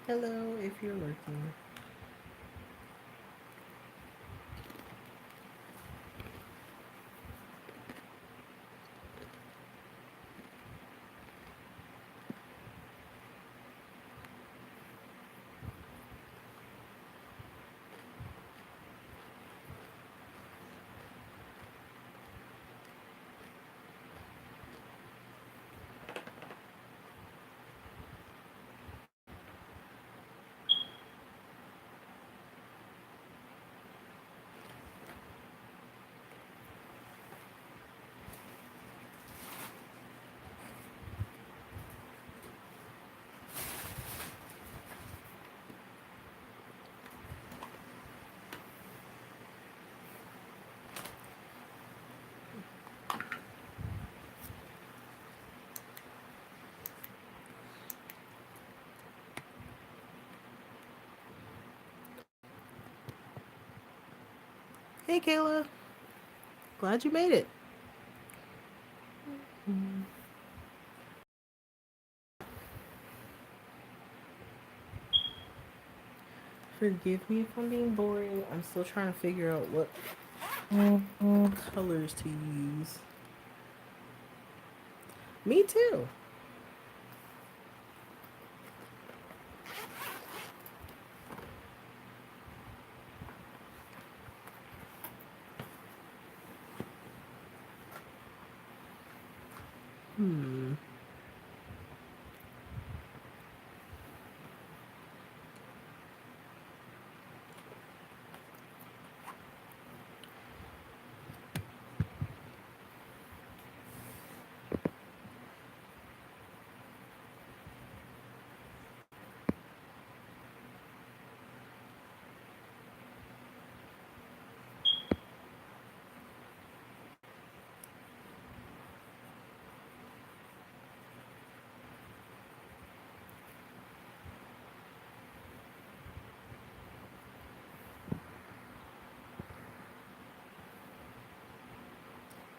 Hello, if you're lurking. Hey, Kayla. Glad you made it. Forgive me if I'm being boring. I'm still trying to figure out what colors to use. Me too. Hmm.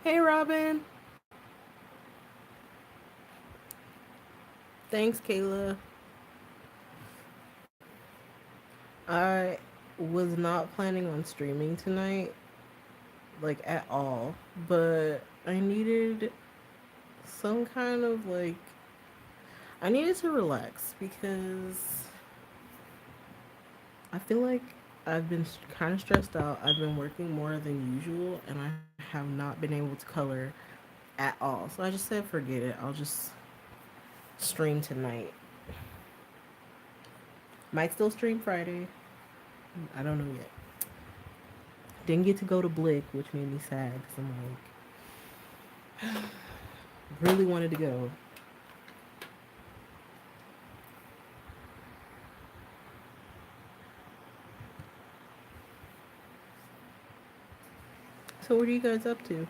Hey, Robin. Thanks, Kayla. I was not planning on streaming tonight, like at all, but I needed some kind of like. I needed to relax because I feel like I've been kind of stressed out. I've been working more than usual, and I have not been able to color at all. So I just said, forget it. I'll just stream tonight. Might still stream Friday. I don't know yet. Didn't get to go to Blick, which made me sad because I'm like, really wanted to go. So what are you guys up to?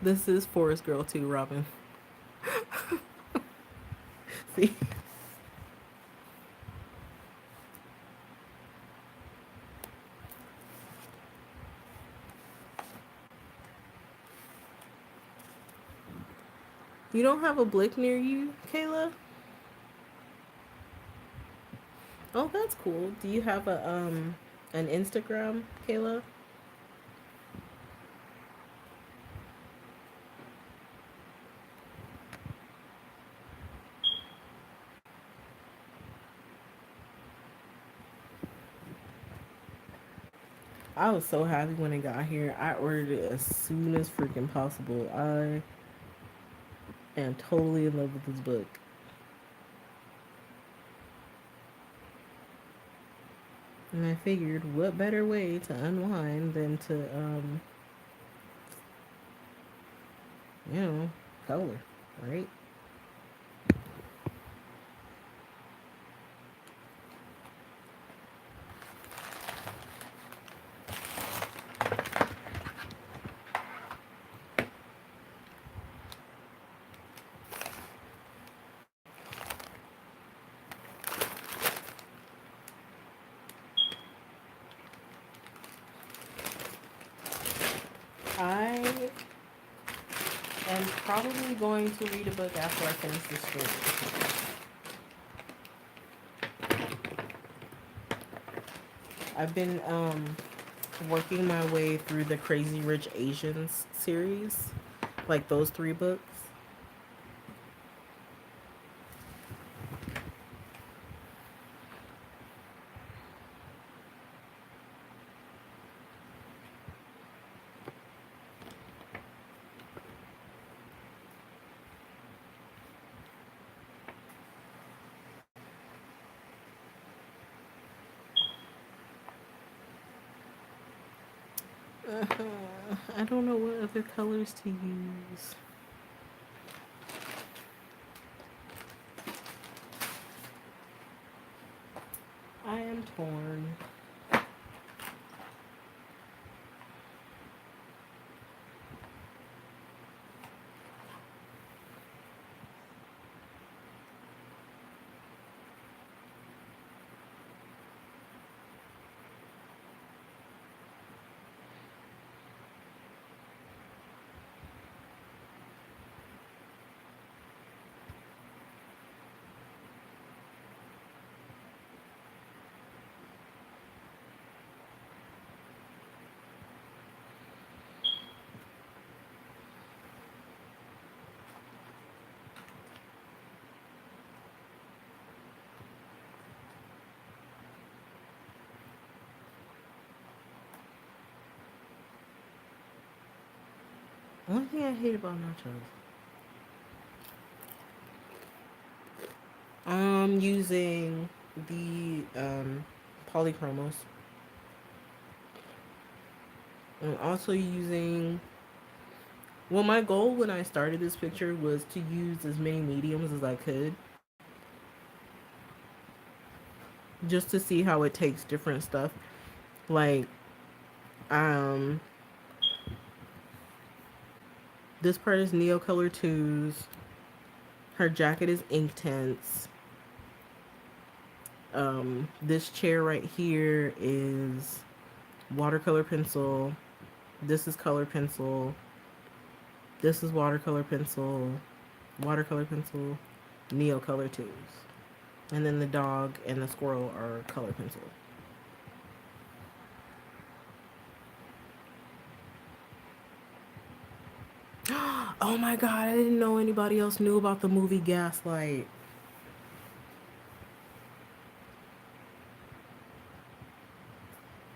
This is Forest Girl too, Robin. See? You don't have a Blick near you, Kayla? Oh, that's cool. Do you have a an Instagram, Kayla? I was so happy when it got here. I ordered it as soon as freaking possible. I am totally in love with this book. And I figured what better way to unwind than to you know, color, right? I am probably going to read a book after I finish this stream. I've been working my way through the Crazy Rich Asians series, like those three books. I don't know what other colors to use. I am torn. One thing I hate about nachos. I'm using the polychromos. I'm also using. Well, my goal when I started this picture was to use as many mediums as I could, just to see how it takes different stuff. Like, um, this part is Neocolor Twos. Her jacket is Inktense. This chair right here is watercolor pencil. This is color pencil. This is watercolor pencil, Neocolor Twos. And then the dog and the squirrel are color pencil. Oh my god, I didn't know anybody else knew about the movie Gaslight.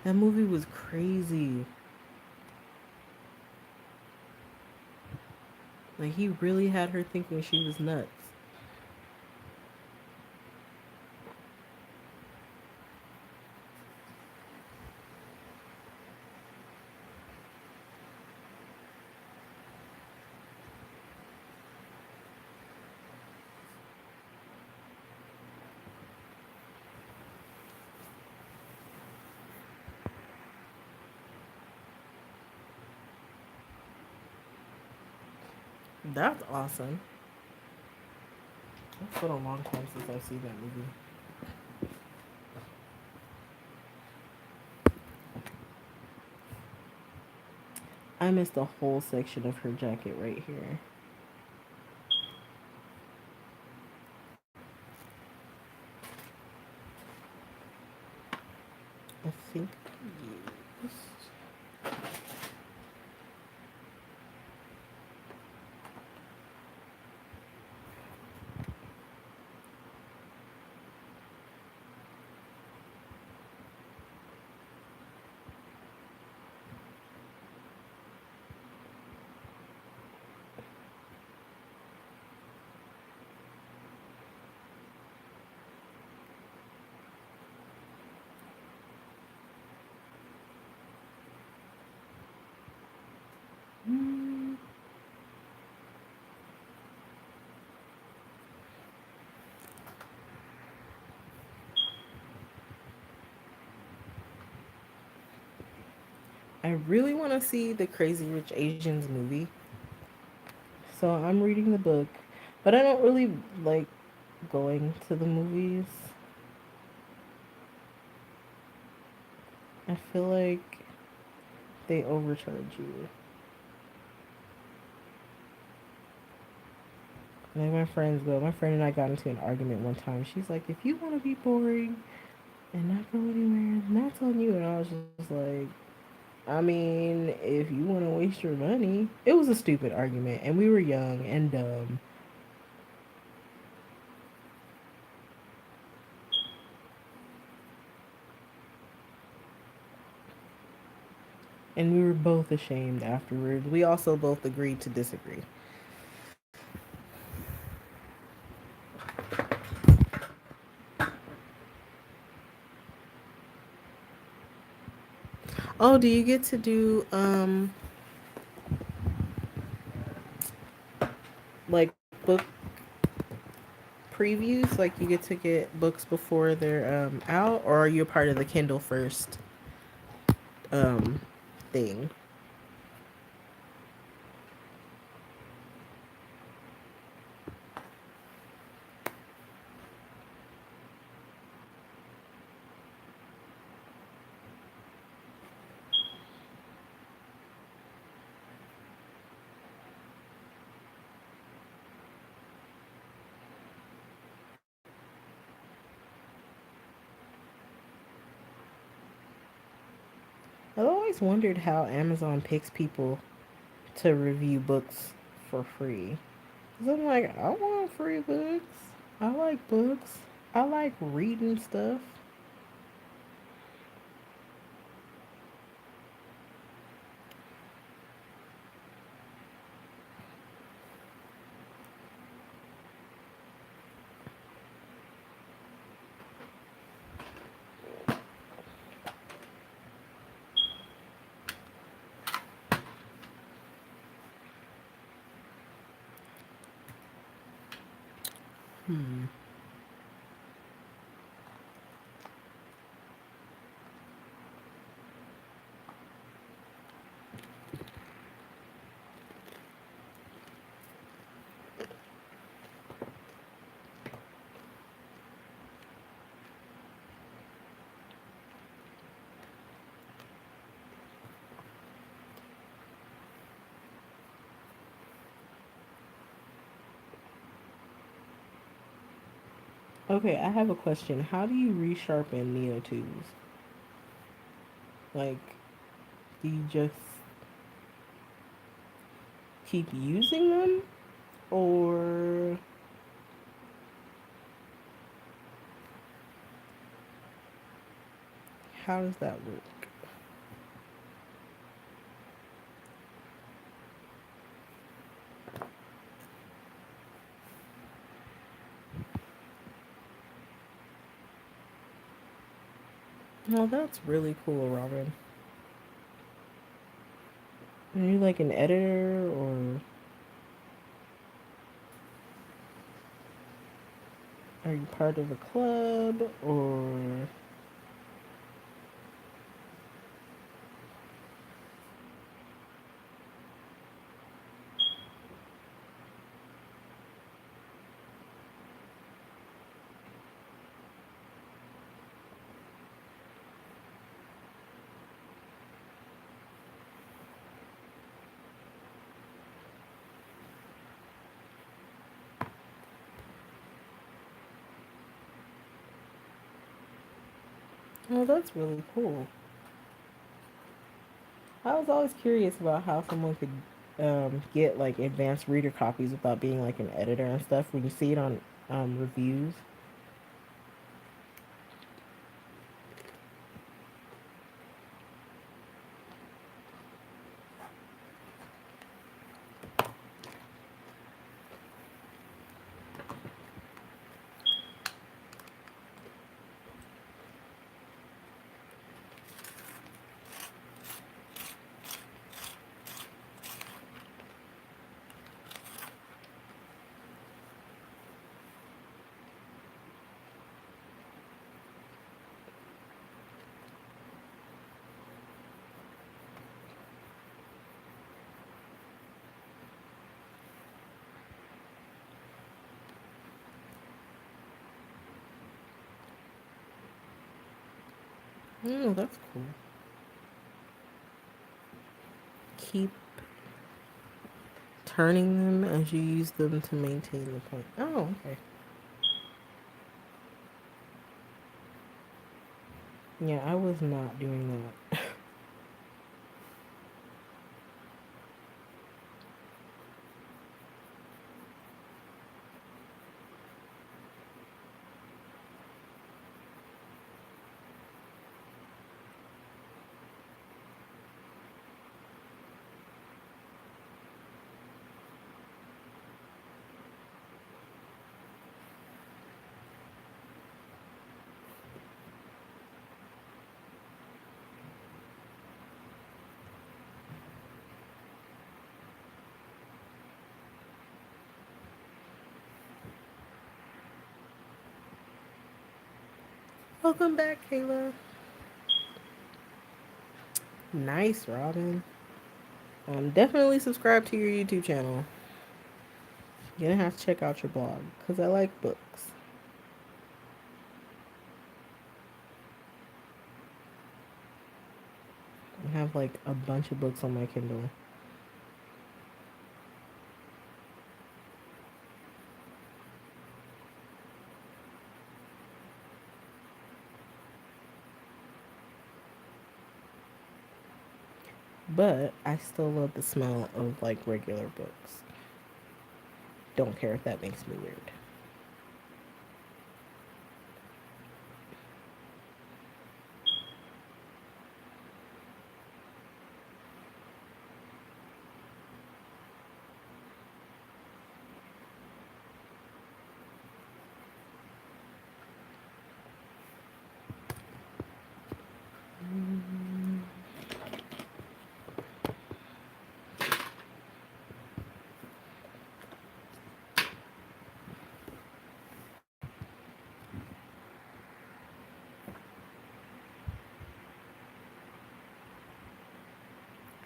That movie was crazy. Like, he really had her thinking she was nuts. That's awesome. It's been a long time since I've seen that movie. I missed a whole section of her jacket right here. I think yes. Mm. I really want to see the Crazy Rich Asians movie. So I'm reading the book, but I don't really like going to the movies. I feel like they overcharge you. Like my friends go. My friend and I got into an argument one time. She's like, "If you want to be boring and not go anywhere, then that's on you." And I was just like, I mean, if you want to waste your money, it was a stupid argument, and we were young and dumb, and we were both ashamed afterwards. We also both agreed to disagree. Oh, do you get to do like book previews? Like you get to get books before they're out, or are you a part of the Kindle first um thing? I've always wondered how Amazon picks people to review books for free. Cause I'm like, I want free books. I like books. I like reading stuff. Hmm. Okay, I have a question. How do you resharpen Neotubes? Like, do you just keep using them? Or how does that work? Well, that's really cool, Robin. Are you like an editor or are you part of a club or Oh, that's really cool. I was always curious about how someone could get like advanced reader copies without being like an editor and stuff. When you see it on reviews. Oh, that's cool. Keep turning them as you use them to maintain the point. Oh, okay. Yeah, I was not doing that. Welcome back, Kayla. Nice, Robin. Definitely subscribe to your YouTube channel. You're gonna have to check out your blog because I like books. I have like a bunch of books on my Kindle. But I still love the smell of like regular books. Don't care if that makes me weird.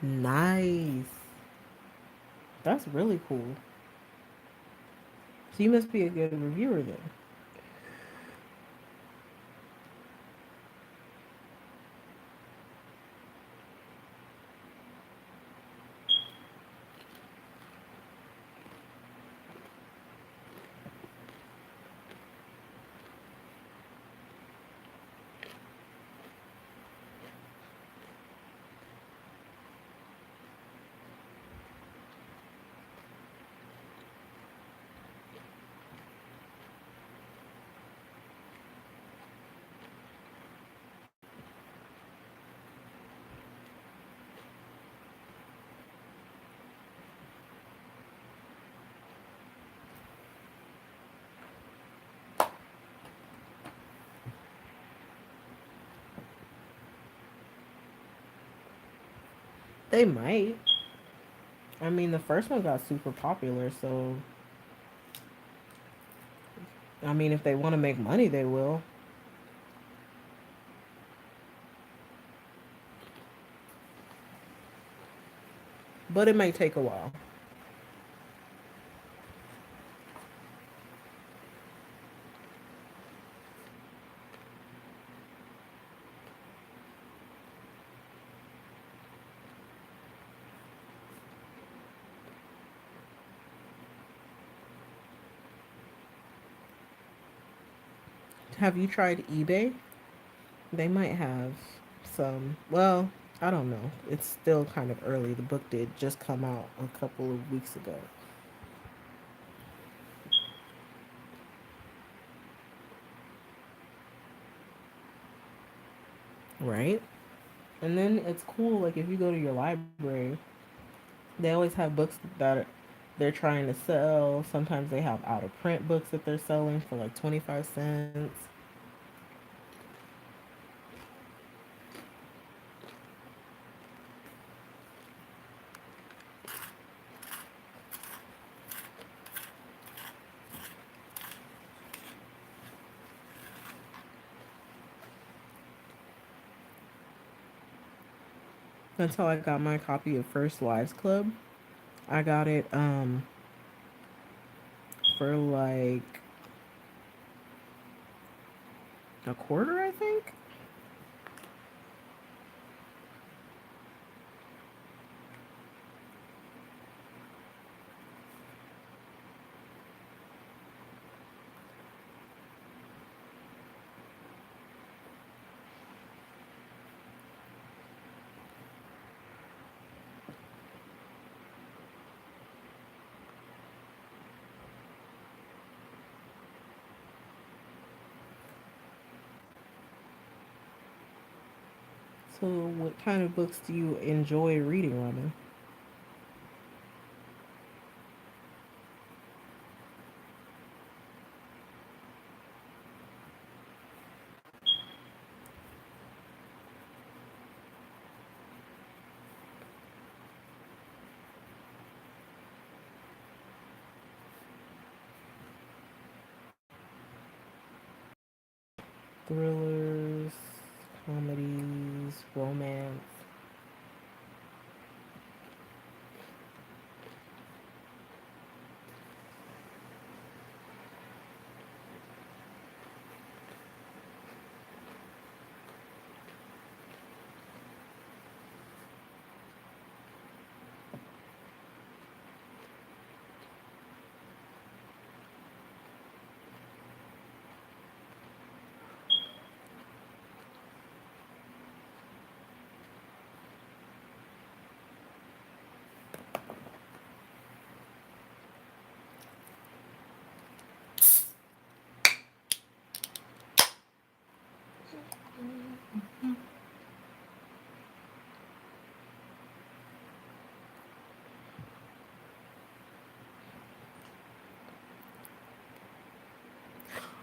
Nice. That's really cool. So you must be a good reviewer then. They might. I mean, the first one got super popular, so I mean, if they want to make money, they will. But it might take a while. Have you tried eBay? They might have some. Well, I don't know. It's still kind of early. The book did just come out a couple of weeks ago, right? And then it's cool. Like if you go to your library, they always have books that they're trying to sell. Sometimes they have out of print books that they're selling for like 25 cents. That's how I got my copy of First Wives Club. I got it for like a quarter, I think. So, what kind of books do you enjoy reading, Robin? Thrillers, comedies, romance.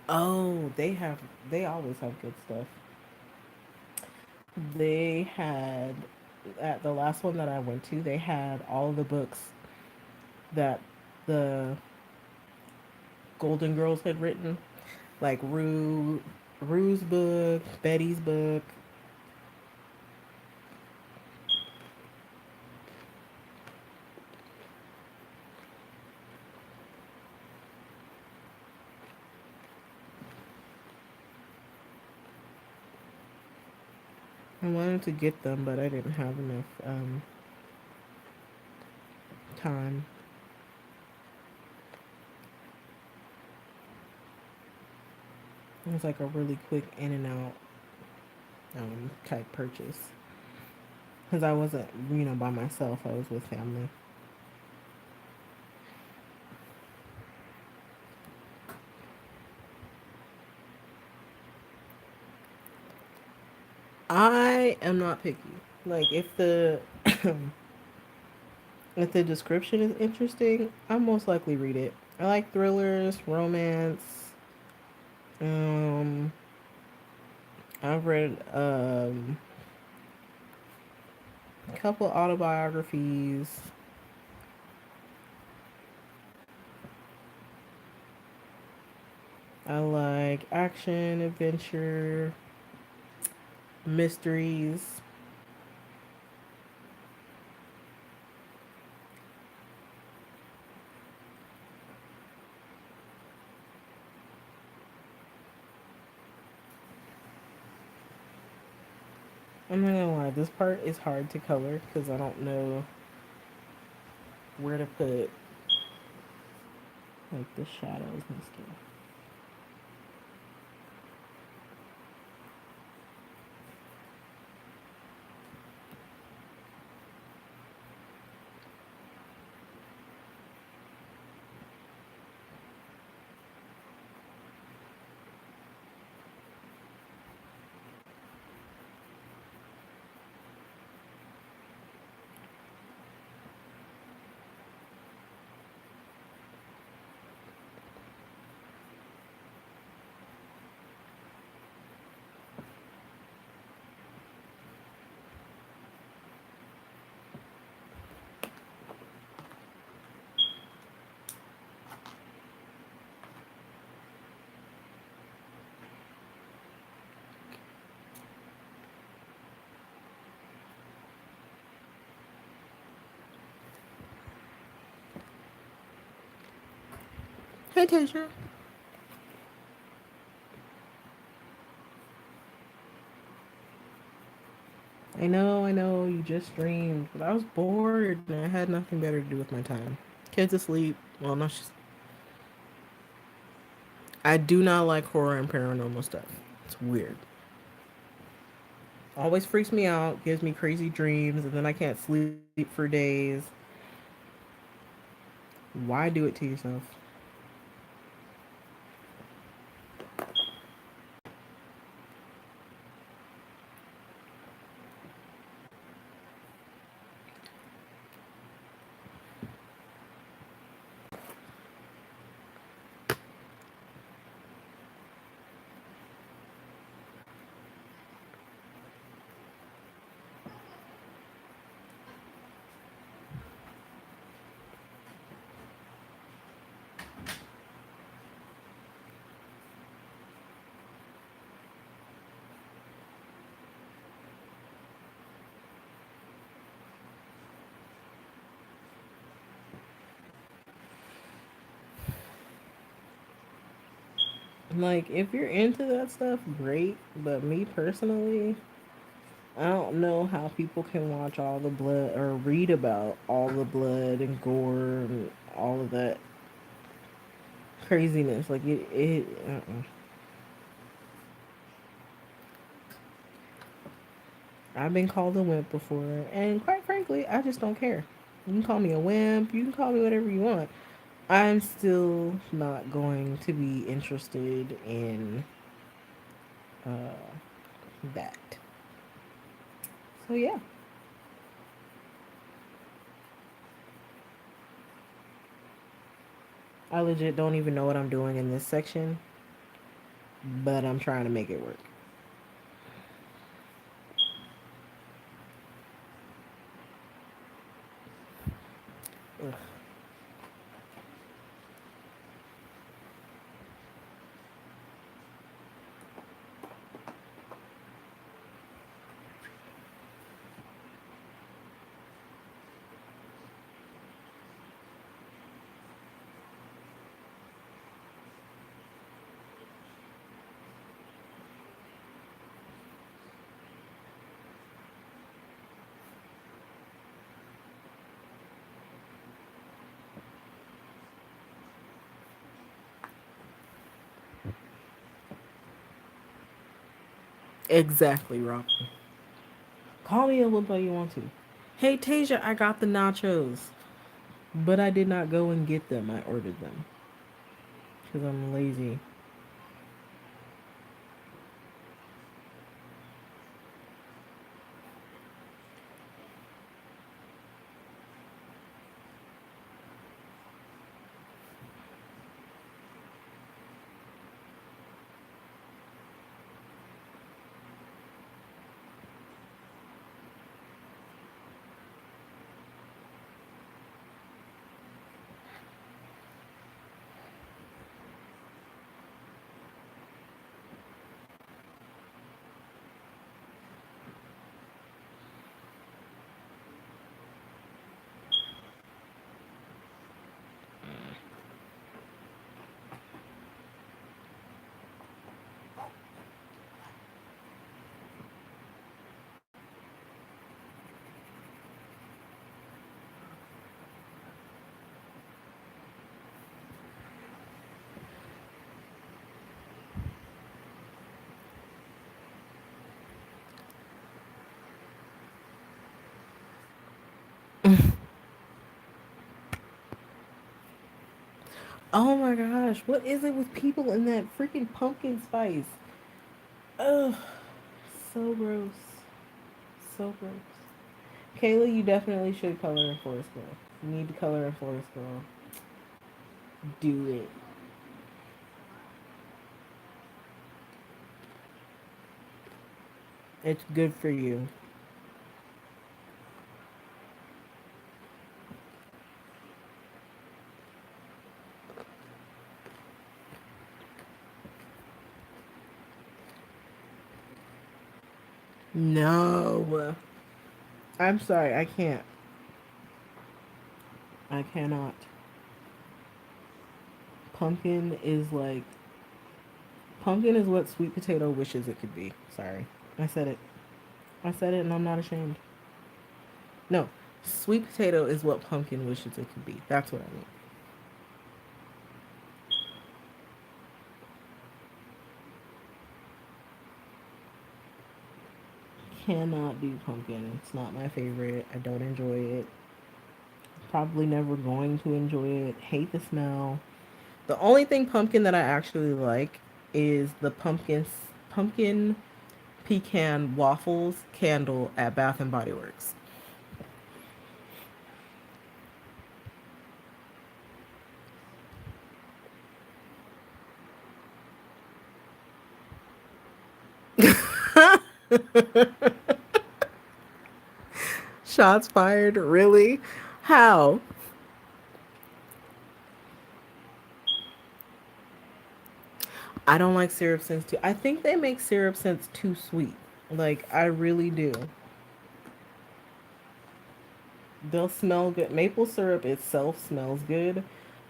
Oh, they always have good stuff. They had at the last one that I went to, they had all of the books that the Golden Girls had written, like Rue's book, Betty's book. I wanted to get them, but I didn't have enough time. It was like a really quick in and out type purchase because I wasn't, by myself. I was with family. I am not picky. Like if the description is interesting, I most likely read it. I like thrillers, romance. Um, I've read a couple autobiographies. I like action, adventure, mysteries. I'm not gonna lie, this part is hard to color because I don't know where to put like the shadows and stuff. Hey, Tasha. I know, you just streamed, but I was bored and I had nothing better to do with my time. Kids asleep. Well, no, I do not like horror and paranormal stuff. It's weird. Always freaks me out, gives me crazy dreams, and then I can't sleep for days. Why do it to yourself? Like, if you're into that stuff, great. But me personally, I don't know how people can watch all the blood or read about all the blood and gore and all of that craziness. Like, I've been called a wimp before, and quite frankly, I just don't care. You can call me a wimp, you can call me whatever you want. I'm still not going to be interested in uh, that. So, yeah, I legit don't even know what I'm doing in this section, but I'm trying to make it work. Ugh. Exactly, Rob. Call me a wimp all you want to. Hey, Tasia, I got the nachos, but I did not go and get them. I ordered them because I'm lazy. Oh my gosh, what is it with people in that freaking pumpkin spice? Ugh, so gross. So gross. Kayla, you definitely should color in Forest Girl. You need to color in Forest Girl. Do it. It's good for you. No. I'm sorry, I can't. I cannot. pumpkin is like pumpkin is what sweet potato wishes it could be. Sorry, I said it. I said it, and I'm not ashamed. No, sweet potato is what pumpkin wishes it could be. That's what I mean. Cannot do pumpkin. It's not my favorite. I don't enjoy it. Probably never going to enjoy it. Hate the smell. The only thing pumpkin that I actually like is the pumpkin pecan waffles candle at Bath and Body Works. Shots fired, really? How? I don't like syrup scents too. I think they make syrup scents too sweet. Like I really do. They'll smell good. Maple syrup itself smells good,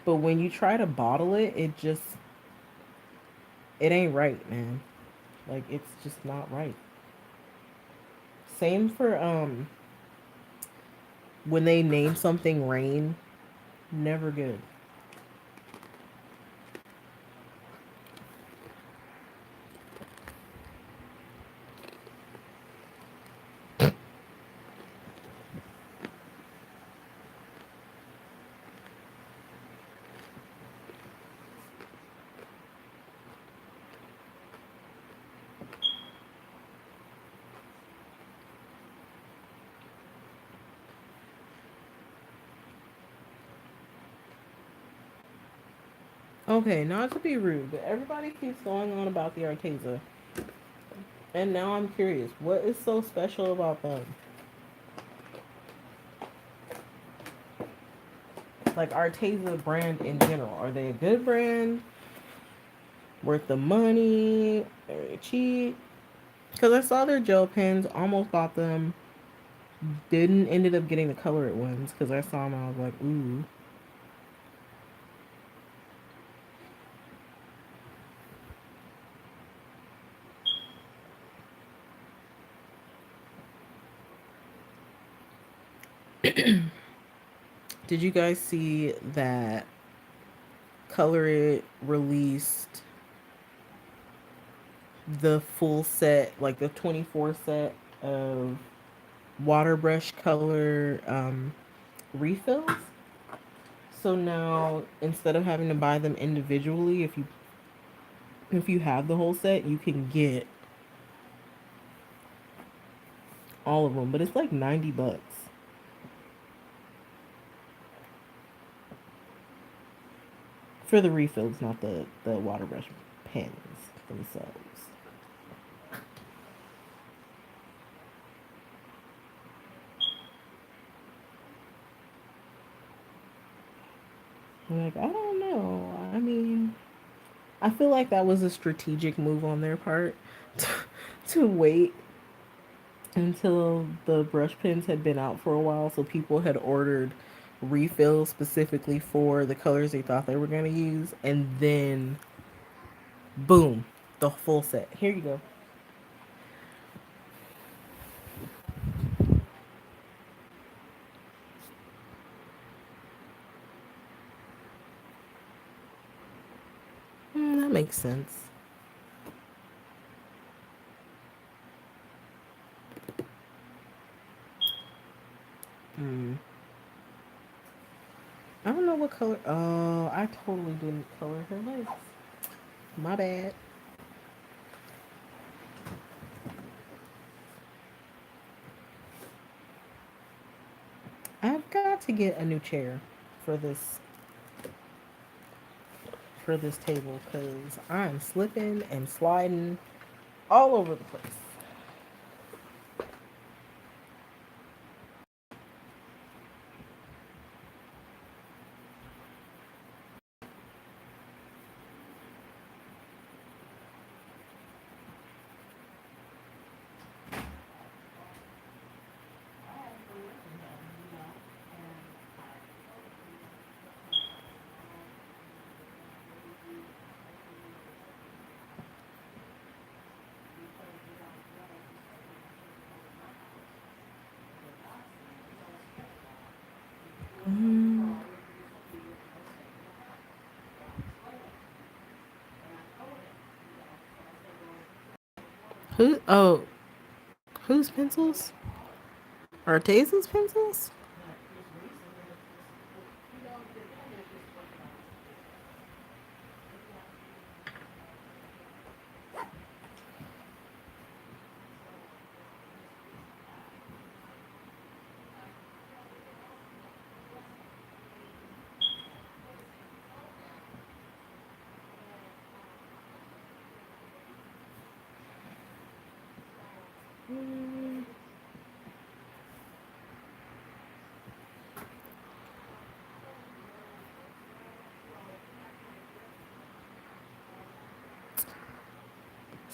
but when you try to bottle it, it ain't right, man. Like it's just not right. Same for when they name something rain, never good. Okay, not to be rude, but everybody keeps going on about the Arteza. And now I'm curious, what is so special about them? Like Arteza brand in general. Are they a good brand? Worth the money? Are they cheap? Because I saw their gel pens, almost bought them. Didn't ended up getting the colored ones because I saw them. I was like, ooh. Did you guys see that Color It released the full set, like the 24 set of water brush color refills? So now instead of having to buy them individually, if you have the whole set, you can get all of them, but it's like $90 for the refills, not the water brush pens themselves. Like, I don't know. I mean, I feel like that was a strategic move on their part to, to wait until the brush pens had been out for a while, so people had ordered refills specifically for the colors they thought they were going to use, and then boom, the full set. Here you go. That makes sense. Hmm. I don't know what color. Oh, I totally didn't color her legs. My bad. I've got to get a new chair for this table because I'm slipping and sliding all over the place. Who? Oh, whose pencils? Arteza's pencils?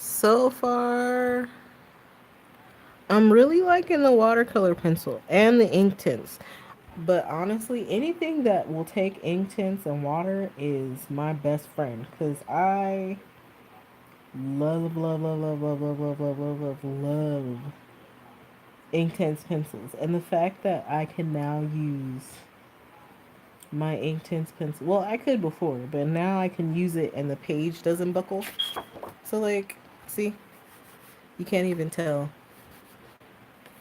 So far, I'm really liking the watercolor pencil and the ink tints. But honestly, anything that will take ink tints and water is my best friend because I love, love, love, love, love, love, love, love, love, love, love Inktense pencils. And the fact that I can now use my Inktense pencil. Well, I could before, but now I can use it and the page doesn't buckle. So, like, see, you can't even tell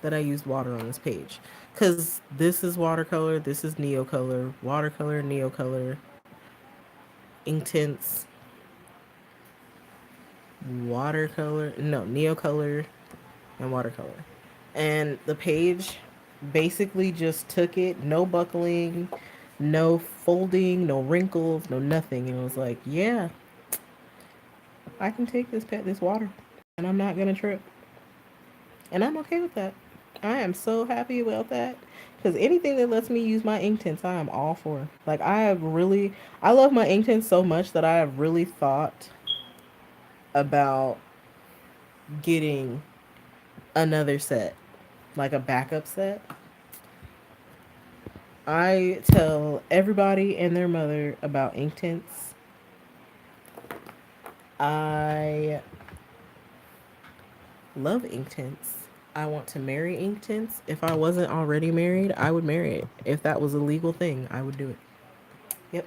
that I used water on this page. Because this is watercolor, this is Neocolor, watercolor, Neocolor, Inktense, watercolor, no, Neocolor, and watercolor. And the page basically just took it, no buckling, no folding, no wrinkles, no nothing. And it was like, yeah, I can take this water and I'm not gonna trip. And I'm okay with that. I am so happy about that. Because anything that lets me use my ink tints, I am all for. Like I love my ink tints so much that I have really thought about getting another set, like a backup set. I tell everybody and their mother about ink tints. I love ink tints. I want to marry ink tints. If I wasn't already married, I would marry it. If that was a legal thing, I would do it. Yep.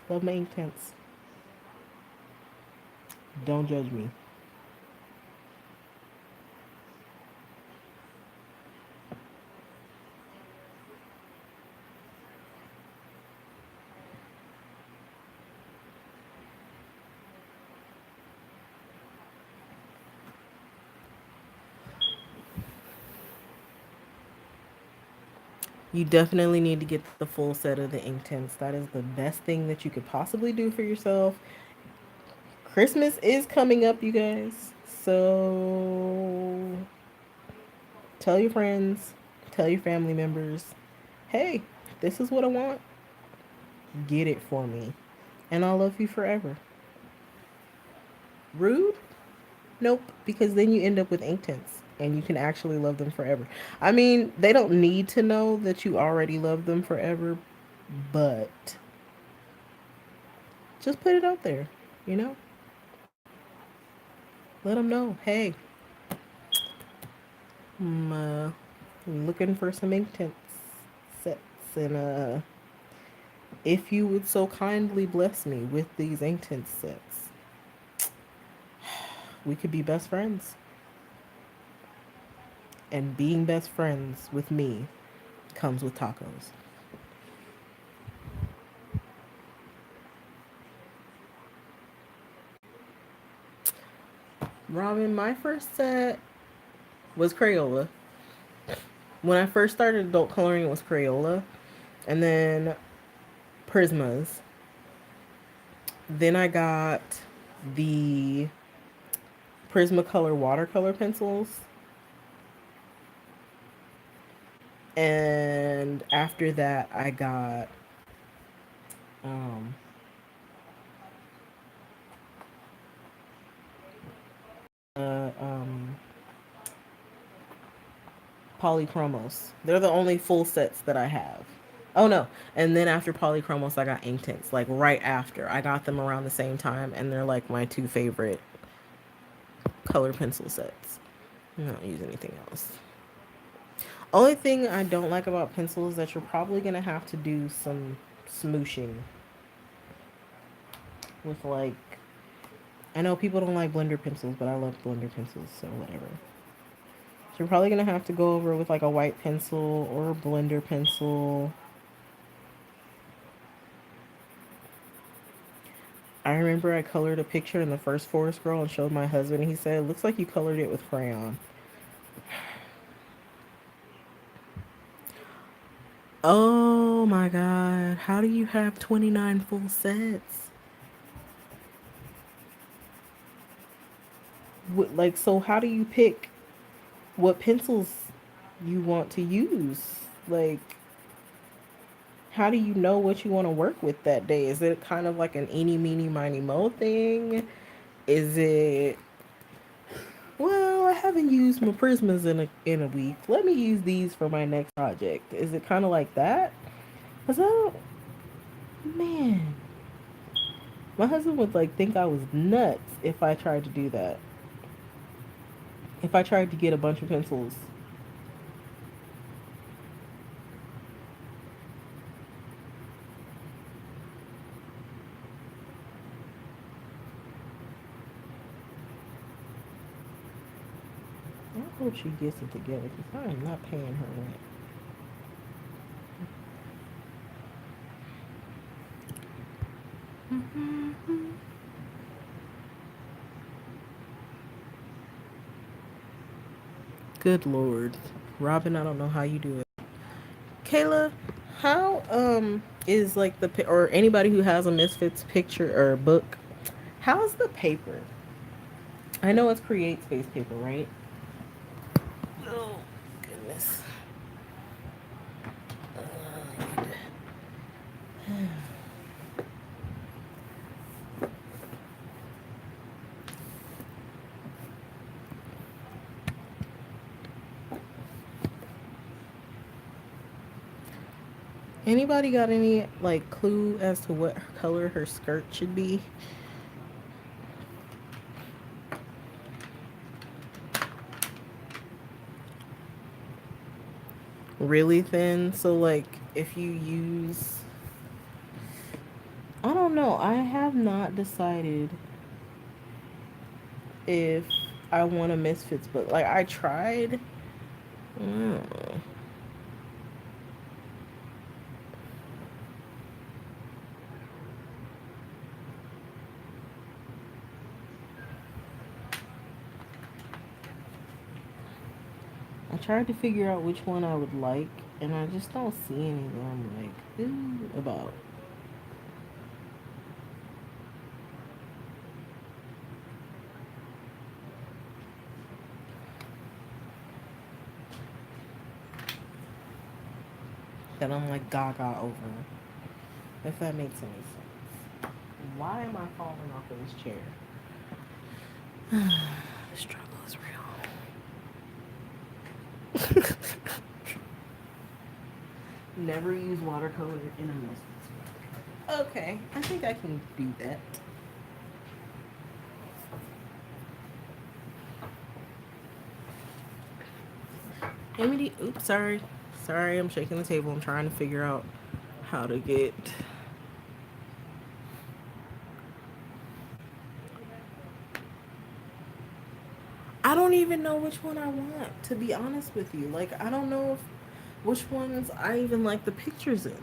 Love my ink tints. Don't judge me. You definitely need to get the full set of the ink tints. That is the best thing that you could possibly do for yourself. Christmas is coming up, you guys. So tell your friends, tell your family members, hey, this is what I want. Get it for me. And I'll love you forever. Rude? Nope, because then you end up with ink tints and you can actually love them forever. I mean, they don't need to know that you already love them forever, but just put it out there, you know? Let them know, hey, I'm looking for some ink tints sets, and if you would so kindly bless me with these ink tint sets, we could be best friends. And being best friends with me comes with tacos. Robin, my first set was Crayola. When I first started adult coloring, it was Crayola, and then Prismas. Then I got the Prismacolor watercolor pencils, and after that, I got um, uh, um, Polychromos. They're the only full sets that I have. Oh no. And then after Polychromos, I got ink tints. Like right after. I got them around the same time, and they're like my two favorite color pencil sets. I don't use anything else. Only thing I don't like about pencils is that you're probably gonna have to do some smooshing with like I know people don't like blender pencils, but I love blender pencils, so whatever. So you're probably gonna have to go over with like a white pencil or a blender pencil. I remember I colored a picture in the first Forest Girl and showed my husband. And he said, "It looks like you colored it with crayon." Oh my god! How do you have 29 full sets? Like, so how do you pick what pencils you want to use? Like, how do you know what you want to work with that day? Is it kind of like an eeny, meeny, miny, mo thing? Is it, well, I haven't used my Prismas in a week. Let me use these for my next project. Is it kind of like that? Cause I don't, man, my husband would like think I was nuts if I tried to do that. If I tried to get a bunch of pencils. I hope she gets it together because I am not paying her rent. Good lord. Robin, I don't know how you do it. Kayla, how is like or anybody who has a Misfits picture or book, how's the paper? I know it's Create Space paper, right? Oh goodness. Anybody got any like clue as to what color her skirt should be? Really thin. So like if you use, I don't know. I have not decided if I want a Misfits book. Like I tried. Mm. I tried to figure out which one I would like, and I just don't see any that I'm like, ooh, about. That I'm like gaga over. If that makes any sense. Why am I falling off of this chair? The struggle is real. Never use watercolor in a Misfits. Okay, I think I can do that. Amity, oops, sorry. Sorry, I'm shaking the table. I'm trying to figure out how to get. I don't even know which one I want, to be honest with you. Like, I don't know if which ones I even like the pictures in.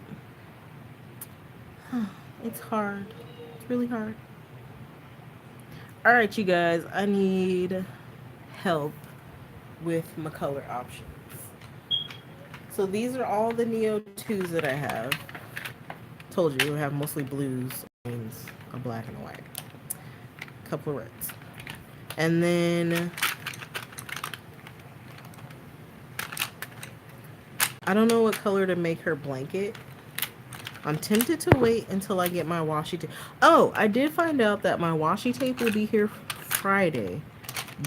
It's hard. It's really hard. All right, you guys, I need help with my color options. So these are all the Neo 2s that I have. Told you, I have mostly blues, means a black and a white. A couple of reds. And then I don't know what color to make her blanket. I'm tempted to wait until I get my washi tape. Oh, I did find out that my washi tape will be here Friday,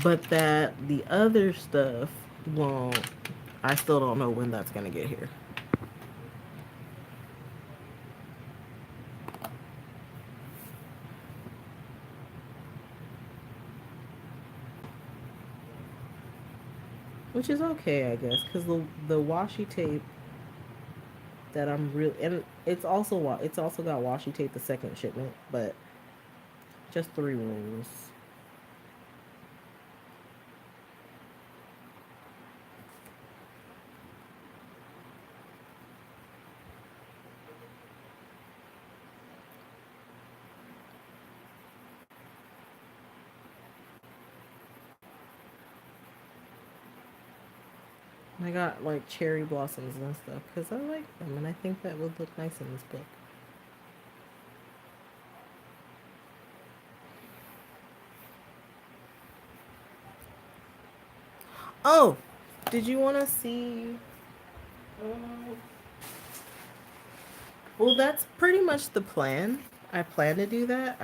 but that the other stuff won't. I still don't know when that's gonna get here. Which is okay, I guess, because the washi tape that I'm real, and it's also got washi tape the second shipment, but Just three rules. I got like cherry blossoms and stuff because I like them and I think that would look nice in this book. Oh, did you want to see? Um, well, that's pretty much the plan. I plan to do that.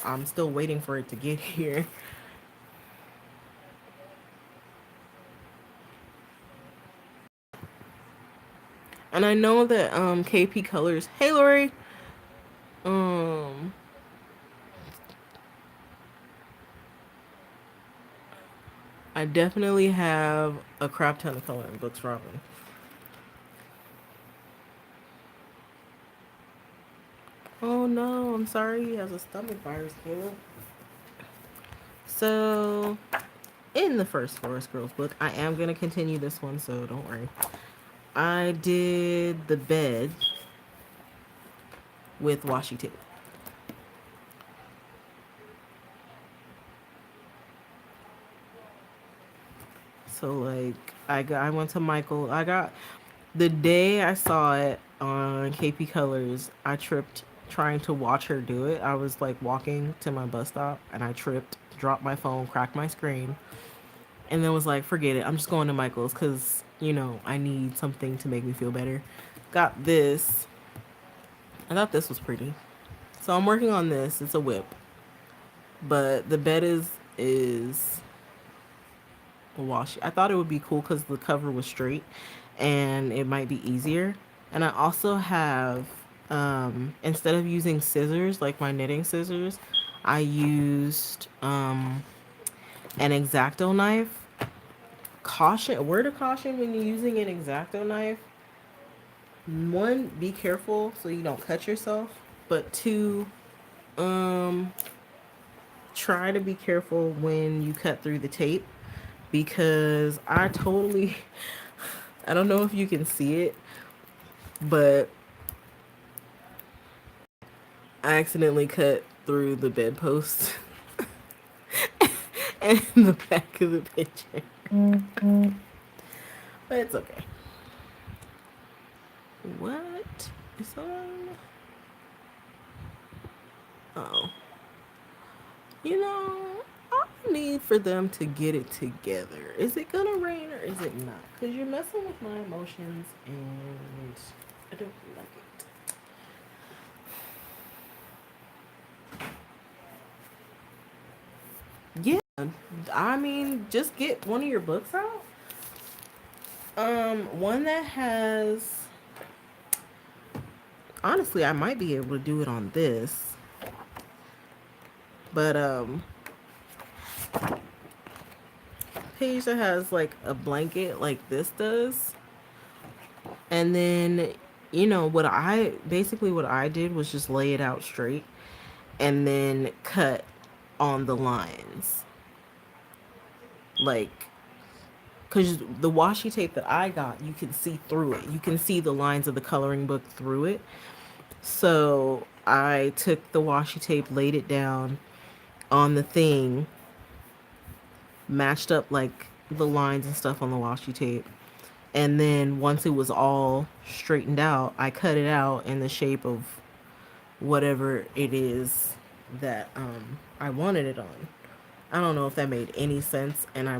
I'm still waiting for it to get here. And I know that KP Colors. Hey, Lori. Um, I definitely have a crap ton of coloring books, Robin. Oh no, I'm sorry. He has a stomach virus, Caleb. So, in the first Forest Girls book, I am gonna continue this one, so don't worry. I did the bed with washi tape. So like I went to Michael. I got the day I saw it on KP Colors, I tripped trying to watch her do it. I was like walking to my bus stop and I tripped, dropped my phone, cracked my screen, and then was like, forget it. I'm just going to Michael's cuz I need something to make me feel better. Got this. I thought this was pretty. So I'm working on this. It's a whip. But the bed is washi. I thought it would be cool because the cover was straight and it might be easier. And I also have, instead of using scissors, like my knitting scissors, I used an X-Acto knife. Caution, a word of caution when you're using an X-Acto knife. One, be careful so you don't cut yourself. But two, um, try to be careful when you cut through the tape because I don't know if you can see it, but I accidentally cut through the bedpost and the back of the picture. But it's okay. What is on? Oh. I need for them to get it together. Is it gonna rain or is it not? Because you're messing with my emotions and I don't like it. Yeah, I mean, just get one of your books out. One that has. Honestly, I might be able to do it on this, but page that has like a blanket like this does, and then what I did was just lay it out straight, and then cut on the lines, like because the washi tape that I got, you can see through it. You can see the lines of the coloring book through it. So I took the washi tape, laid it down on the thing, matched up like the lines and stuff on the washi tape. And then once it was all straightened out, I cut it out in the shape of whatever it is that I wanted it on. I don't know if that made any sense, and I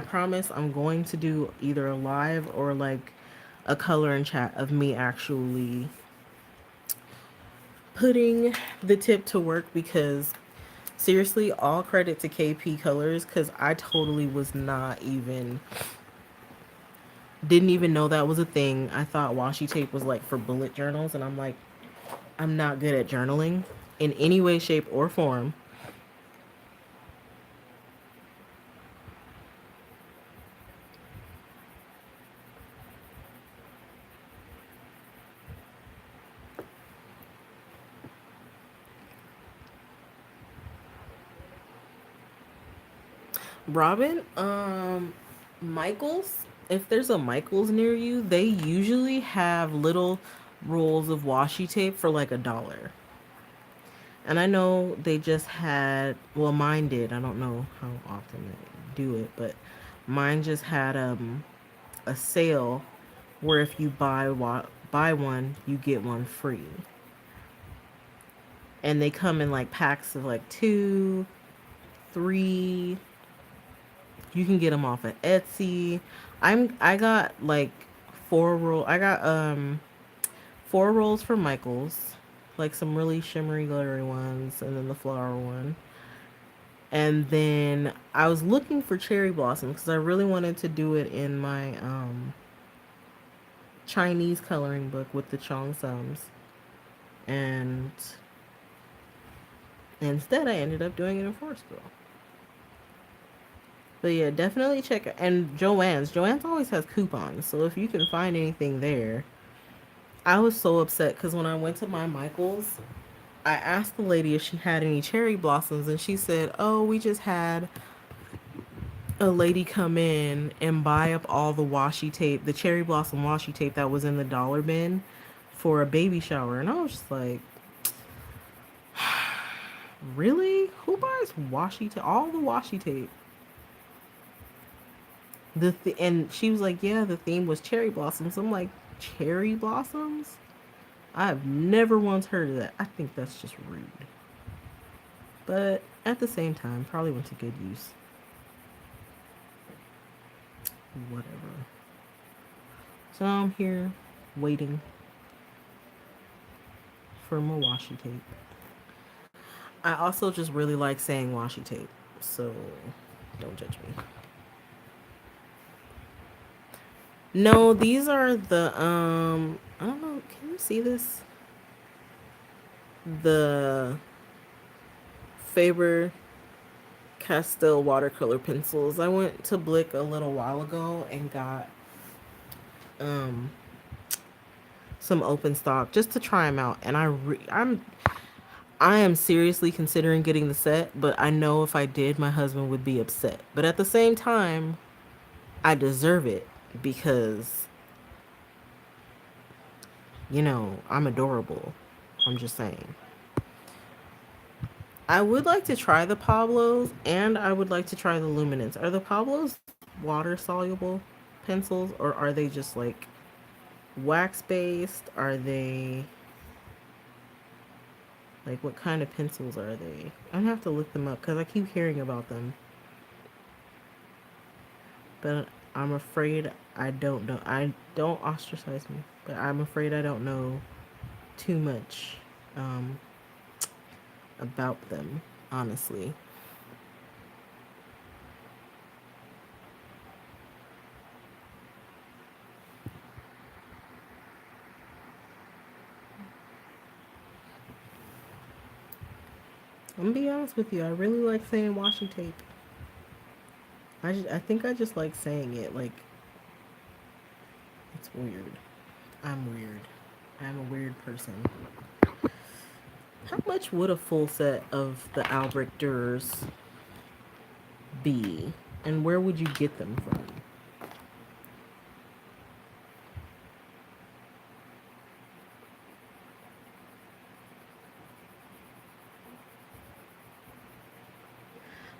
promise I'm going to do either a live or like a color and chat of me actually putting the tip to work because seriously, all credit to KP Colors because I totally was not even didn't even know that was a thing. I thought washi tape was like for bullet journals, and I'm like, I'm not good at journaling in any way, shape, or form. Robin, Michaels. If there's a Michaels near you, they usually have little rolls of washi tape for like $1. And I know they just had, well, mine did. I don't know how often they do it, but mine just had a sale where if you buy one, you get one free. And they come in like packs of like 2, 3. You can get them off of Etsy. I got like 4 roll. I got 4 rolls from Michaels, like some really shimmery glittery ones, and then the flower one. And then I was looking for cherry blossom because I really wanted to do it in my Chinese coloring book with the Cheongsams, and instead I ended up doing it in Forestville. But yeah, definitely check it. And Joann's always has coupons, so if you can find anything there. I was so upset because when I went to my Michaels, I asked the lady if she had any cherry blossoms, and she said, "Oh, we just had a lady come in and buy up all the washi tape, the cherry blossom washi tape that was in the dollar bin for a baby shower." And I was just like, "Really? Who buys washi tape? All the washi tape?" And she was like, "Yeah, the theme was cherry blossoms." I'm like, "Cherry blossoms? I've never once heard of that. I think that's just rude." But at the same time, probably went to good use. Whatever. So now I'm here waiting for my washi tape. I also just really like saying washi tape, so don't judge me. No, these are the I don't know, can you see this? The Faber Castell watercolor pencils. I went to Blick a little while ago and got um some open stock just to try them out, and I am seriously considering getting the set, but I know if I did, my husband would be upset. But at the same time, I deserve it because, I'm adorable. I'm just saying. I would like to try the Pablos, and I would like to try the Luminance. Are the Pablos water soluble pencils, or are they just like wax based? Are they like, what kind of pencils are they? I'm gonna have to look them up because I keep hearing about them, but I'm afraid I don't know. I don't ostracize me, but I'm afraid I don't know too much um, about them, honestly. I'm gonna be honest with you. I really like saying washi tape. I think I just like saying it. Like, it's weird. I'm weird. I'm a weird person. How much would a full set of the Albrecht Dürers be? And where would you get them from?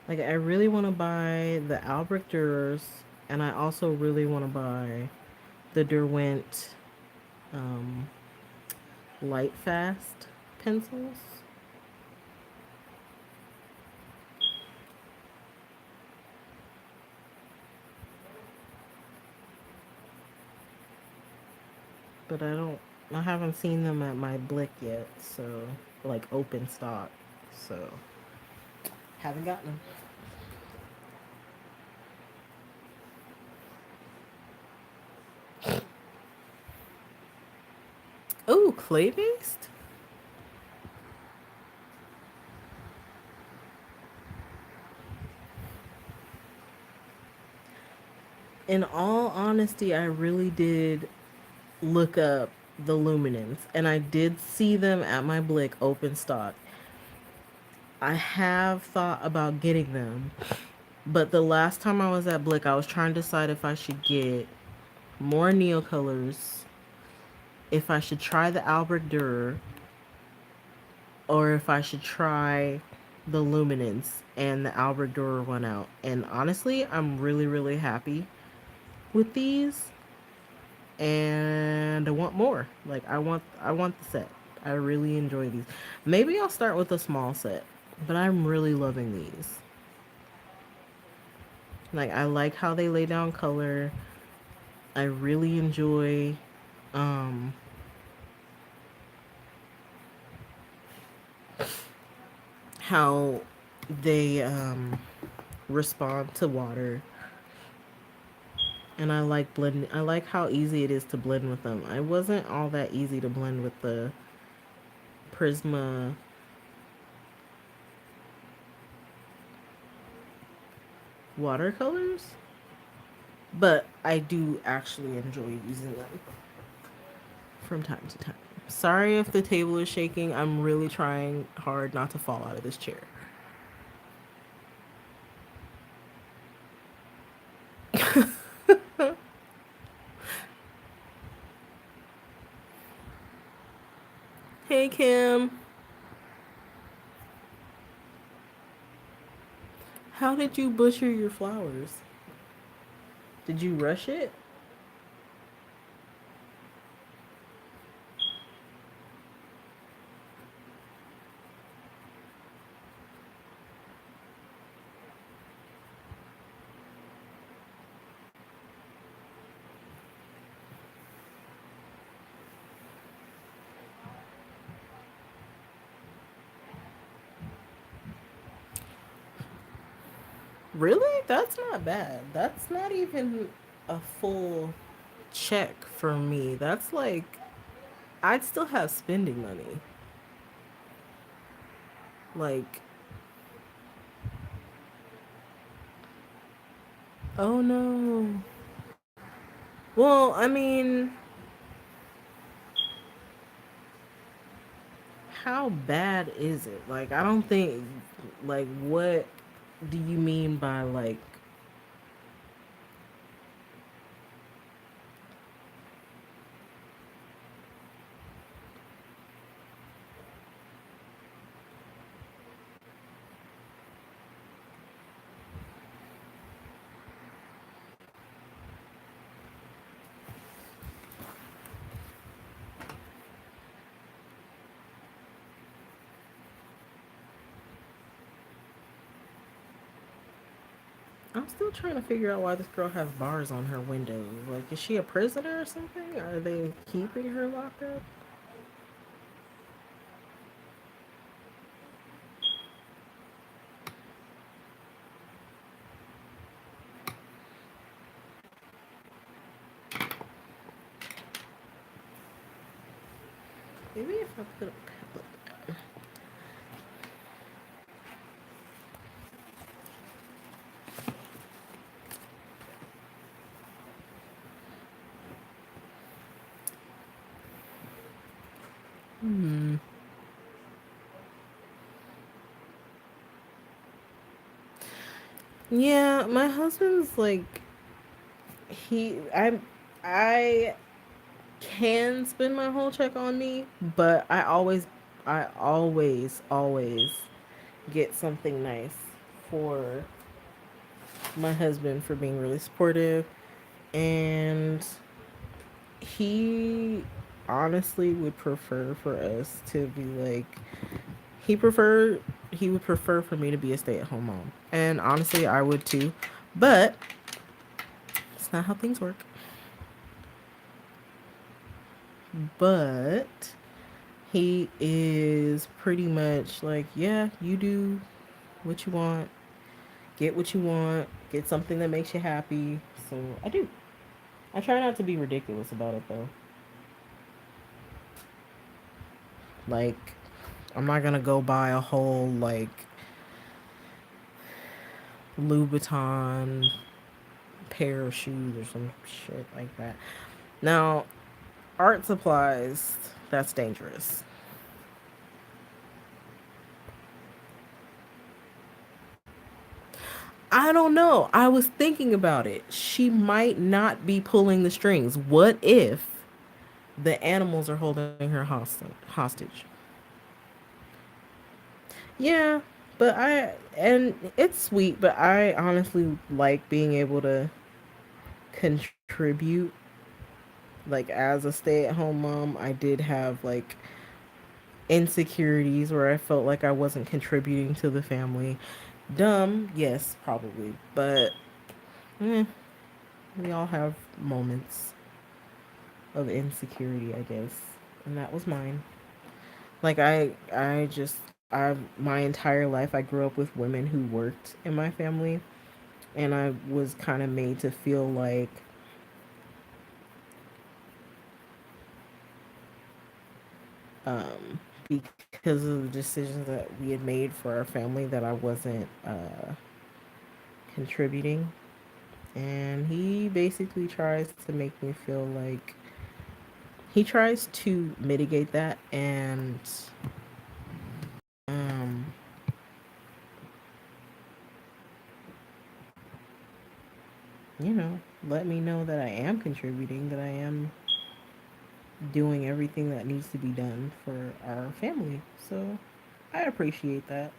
Like, I really want to buy the Albrecht Dürers, and I also really want to buy the Derwent um, Light Fast pencils. But I haven't seen them at my Blick yet, so, like, open stock. So, haven't gotten them. Oh, clay based? In all honesty, I really did look up the Luminance, and I did see them at my Blick open stock. I have thought about getting them, But the last time I was at Blick, I was trying to decide if I should get more Neocolors, if I should try the Albert Durer, or if I should try the Luminance and the Albert Durer went out. And honestly, I'm really, really happy with these, and I want more. Like I want the set. I really enjoy these. Maybe I'll start with a small set, but I'm really loving these. Like I like how they lay down color. I really enjoy um how they respond to water, and I like blending. I like how easy it is to blend with them. I wasn't all that easy to blend with the Prisma watercolors, but I do actually enjoy using them from time to time. Sorry if the table is shaking. I'm really trying hard not to fall out of this chair. Hey Kim, how did you butcher your flowers? Did you rush it? Really? That's not bad. That's not even a full check for me. That's like I'd still have spending money. Like, oh no. Well, I mean, how bad is it? Like, I don't think, like, what do you mean by, like, I'm still trying to figure out why this girl has bars on her window. Like, is she a prisoner or something? Are they keeping her locked up? Maybe if I put a pebble. Hmm. Yeah, my husband's like I can spend my whole check on me, but I always get something nice for my husband for being really supportive, and he honestly would prefer for us to be like he would prefer for me to be a stay-at-home mom. And honestly, I would too. But it's not how things work. But he is pretty much like, yeah, you do what you want, get what you want, get something that makes you happy. So I do. I try not to be ridiculous about it though. Like, I'm not gonna go buy a whole like Louboutin pair of shoes or some shit like that. Now, art supplies, that's dangerous. I don't know. I was thinking about it. She might not be pulling the strings. What if the animals are holding her hostage? Yeah, but and it's sweet, but I honestly like being able to contribute. Like, as a stay-at-home mom, I did have like insecurities where I felt like I wasn't contributing to the family. Dumb, yes, probably, but eh, we all have moments of insecurity, I guess, and that was mine. Like, I my entire life I grew up with women who worked in my family, and I was kind of made to feel like um because of the decisions that we had made for our family that I wasn't contributing. And he basically tries to make me feel like he tries to mitigate that and um you know, let me know that I am contributing, that I am doing everything that needs to be done for our family. So I appreciate that.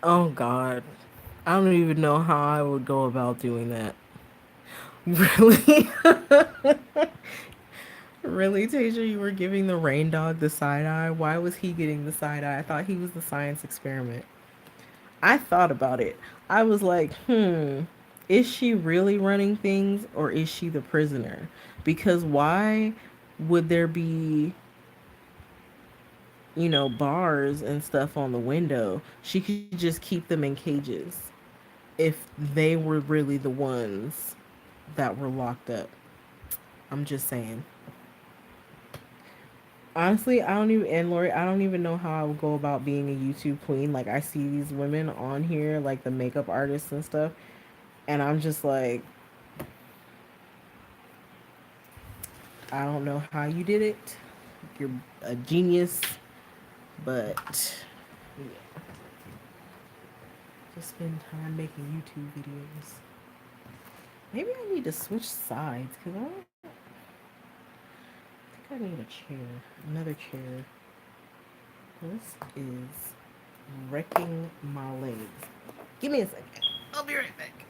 Oh God. I don't even know how I would go about doing that. Really? Really, Tasia, you were giving the rain dog the side eye? Why was he getting the side eye? I thought he was the science experiment. I thought about it. I was like, is she really running things or is she the prisoner? Because why would there be, bars and stuff on the window? She could just keep them in cages if they were really the ones that were locked up. I'm just saying. Honestly, I don't even, and Lori, I don't even know how I would go about being a YouTube queen. Like, I see these women on here, like the makeup artists and stuff, and I'm just like, I don't know how you did it. You're a genius, but yeah, just spend time making YouTube videos. Maybe I need to switch sides because I think I need a chair, another chair. This is wrecking my legs. Give me a second. I'll be right back.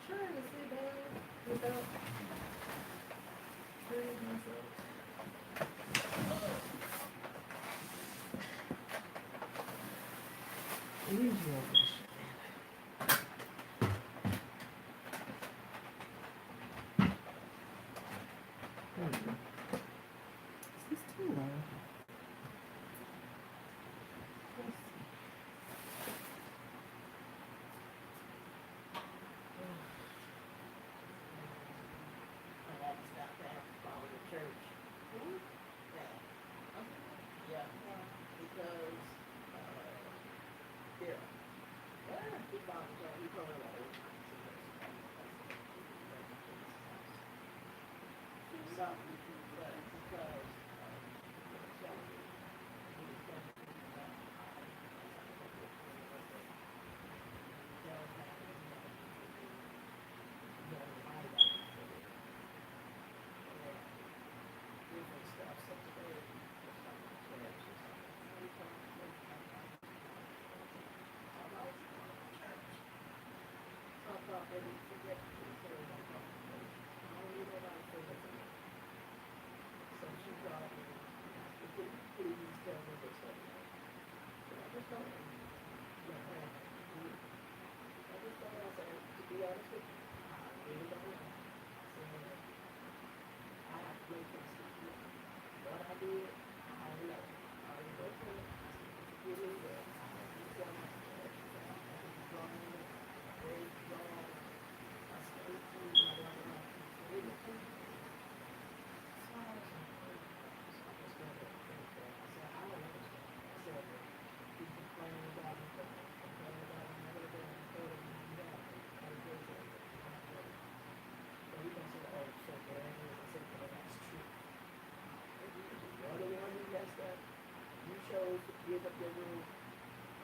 Trying to sit down without hurting myself. Leave you over this shit. Is this too low? Let's see. I had to stop that follow the church. Yeah. Yeah. Because here. He found the church. He told me that old time. Stop because to be honest with you, I really don't know. So,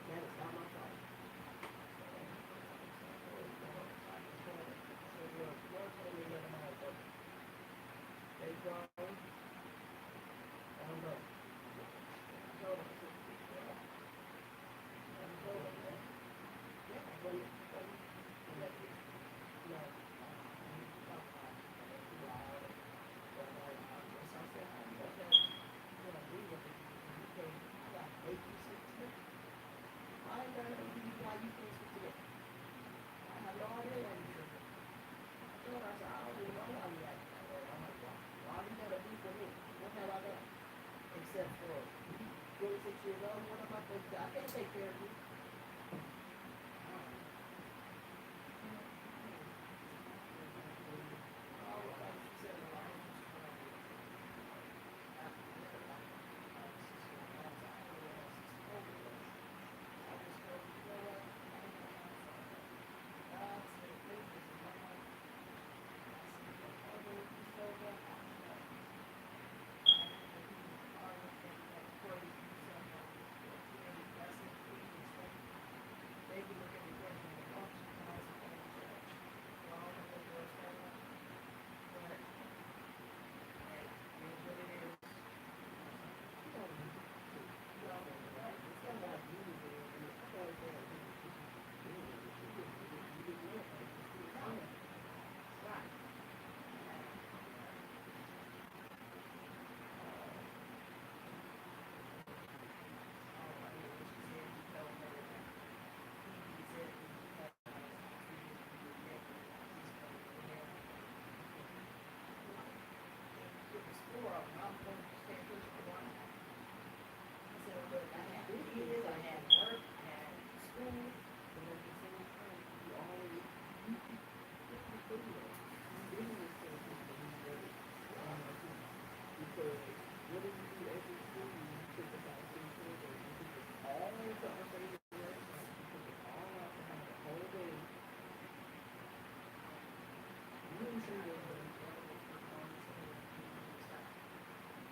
That is not my fault. They grown. I don't know. Except for 26 years old, one of my folks, I can't take care of you.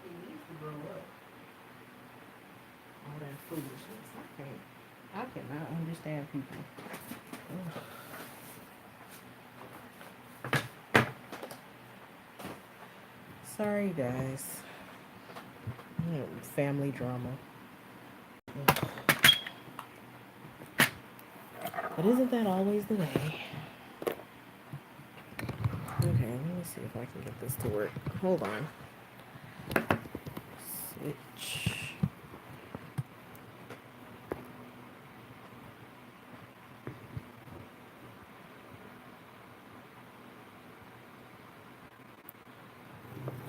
He needs to grow up. All that foolishness. I cannot understand people. Ugh. Sorry, guys. Family drama. Ugh. But isn't that always the way? Okay, let me see if I can get this to work. Hold on. Switch.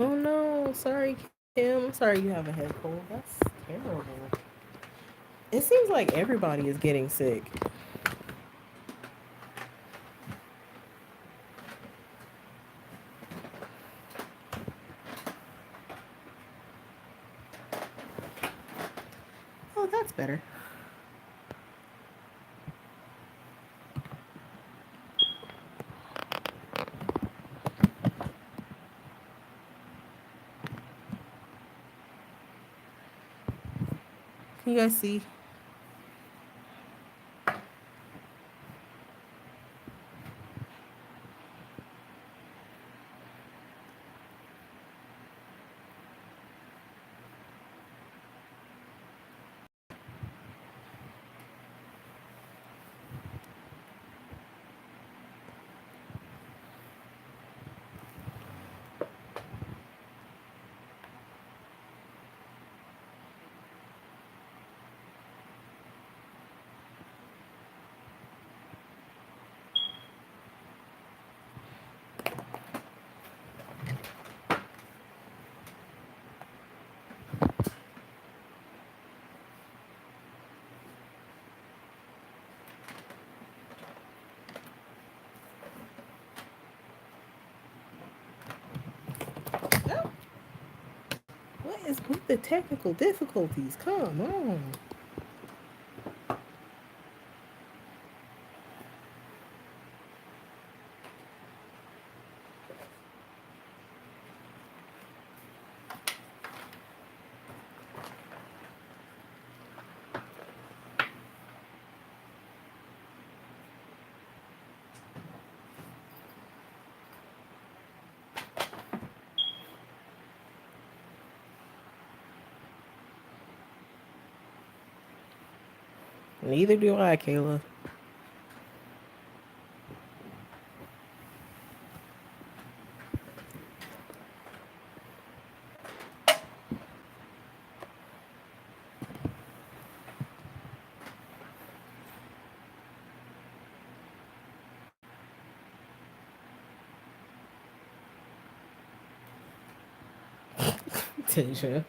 Oh no, sorry, Kim. Sorry you have a head cold. That's terrible. It seems like everybody is getting sick. Oh, that's better. Can you guys see? No. What is with the technical difficulties? Come on. Neither do I, Kayla. Tasia.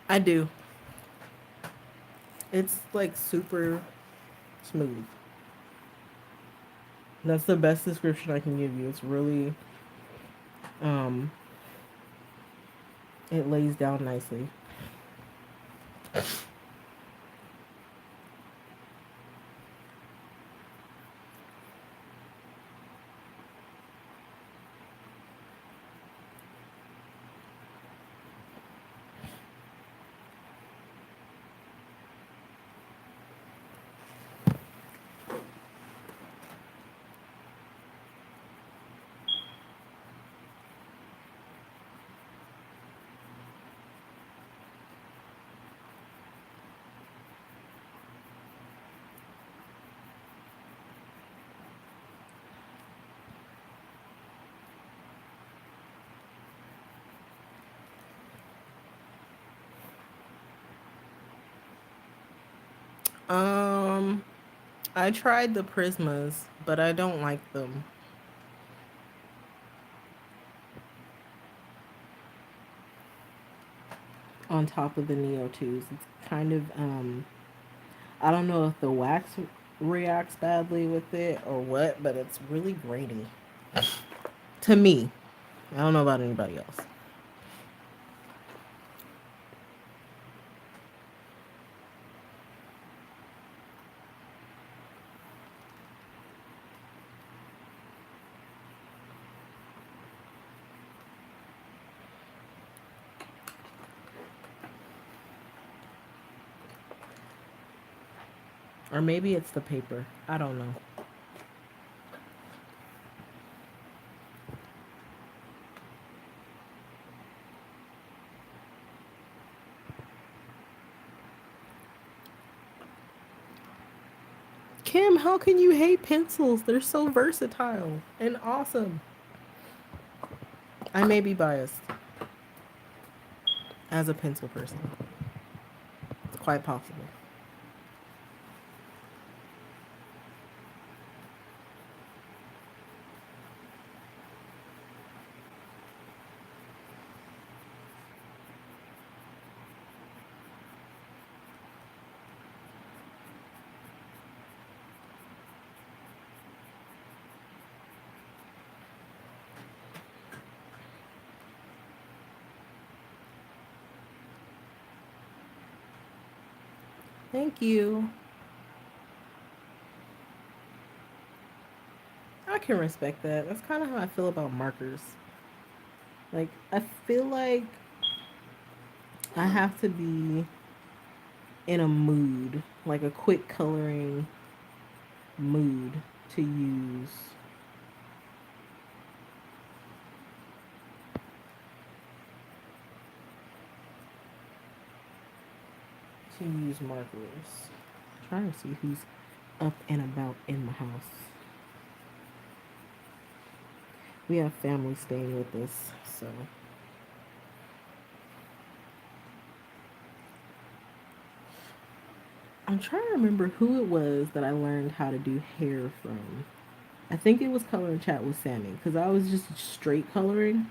I do. It's like super smooth. That's the best description I can give you. It's really, um, it lays down nicely. Um, I tried the Prismas, but I don't like them on top of the Neo 2s. It's kind of, I don't know if the wax reacts badly with it or what, but it's really grainy. To me. I don't know about anybody else. Or maybe it's the paper. I don't know. Kim, how can you hate pencils? They're so versatile and awesome. I may be biased as a pencil person. It's quite possible. Thank you. I can respect that. That's kind of how I feel about markers. Like, I feel like I have to be in a mood, like a quick coloring mood to use markers. I'm trying to see who's up and about in my house. We have family staying with us, so I'm trying to remember who it was that I learned how to do hair from. I think it was Color and Chat with Sammy because I was just straight coloring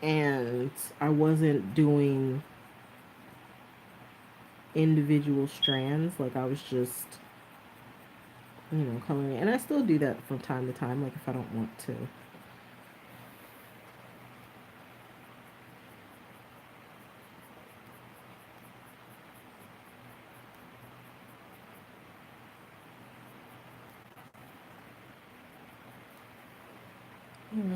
and I wasn't doing individual strands. Like I was just, coloring. And I still do that from time to time, like if I don't want to. Hmm.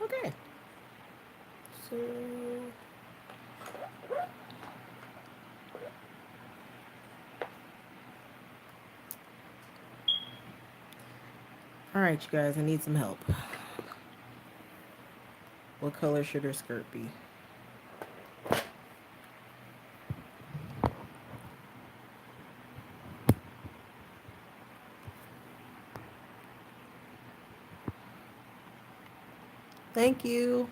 Okay. So, all right, you guys, I need some help. What color should her skirt be? Thank you.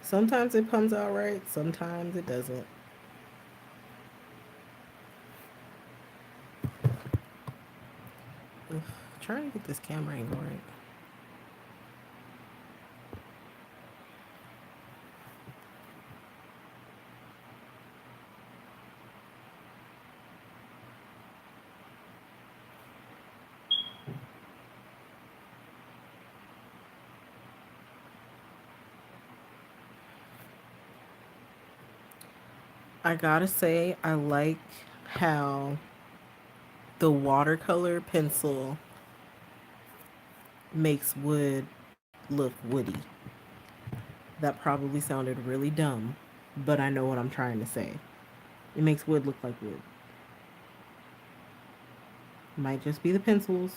Sometimes it comes out right, sometimes it doesn't. Ugh, trying to get this camera angle right. I gotta say, I like how the watercolor pencil makes wood look woody. That probably sounded really dumb, but I know what I'm trying to say. It makes wood look like wood. Might just be the pencils.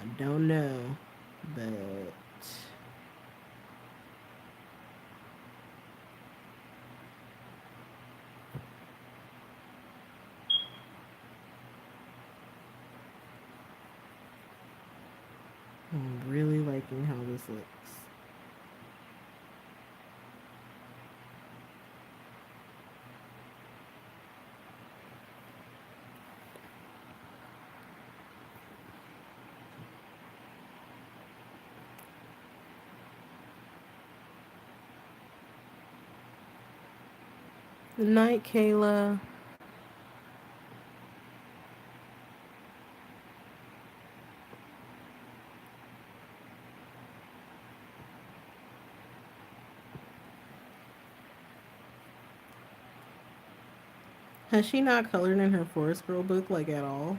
I don't know, but I'm really liking how this looks. Good night, Kayla. Has she not colored in her Forest Girl book like at all?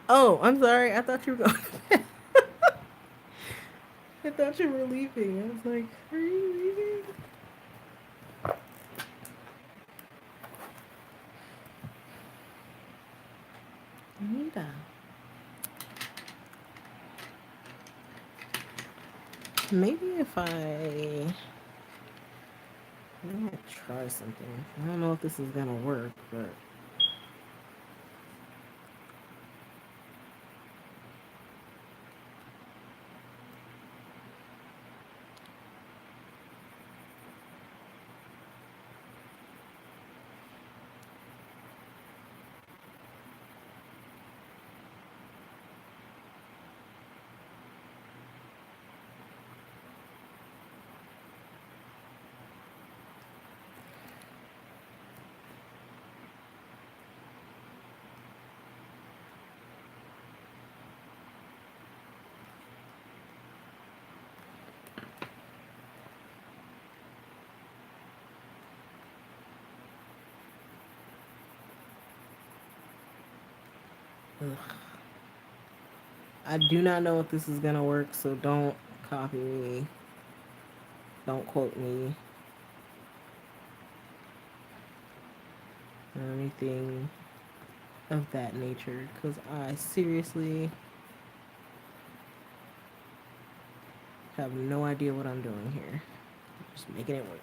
Oh, I'm sorry. I thought you were going. I thought you were leaving. I was like, are you leaving? Anita. Maybe if I'm gonna try something. I don't know if this is gonna work, but Ugh. I do not know if this is gonna work, so don't copy me. Don't quote me or anything of that nature, because I seriously have no idea what I'm doing here. Just making it work.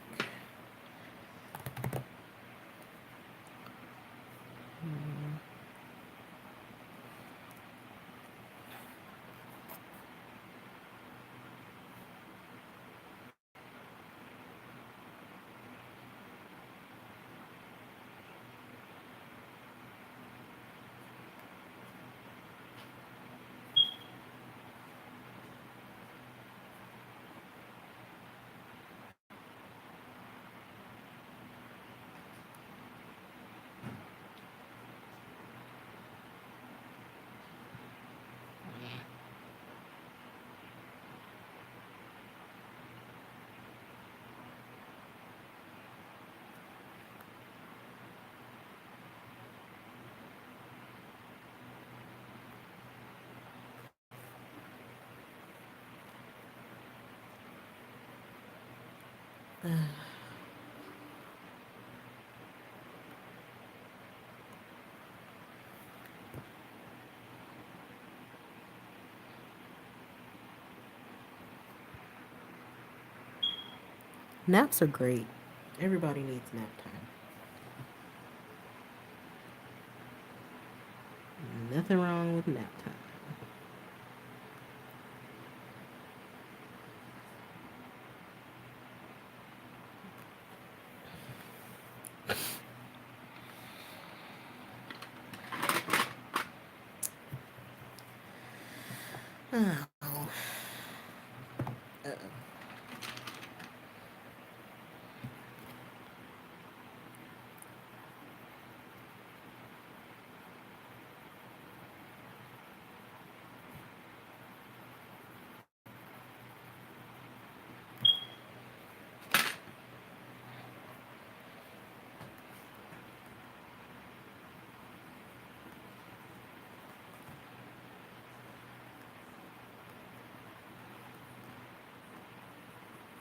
Naps are great. Everybody needs nap time. Nothing wrong with nap time. Oh.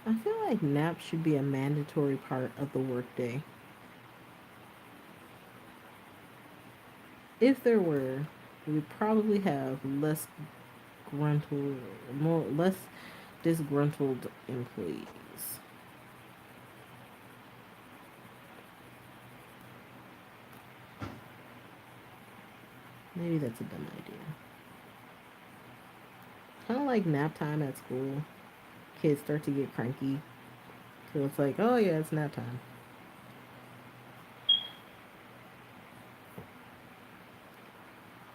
I feel like naps should be a mandatory part of the workday. If there were, we would probably have less gruntled, less disgruntled employees. Maybe that's a dumb idea. Kind of like nap time at school. Kids start to get cranky. So it's like, oh yeah, it's nap time.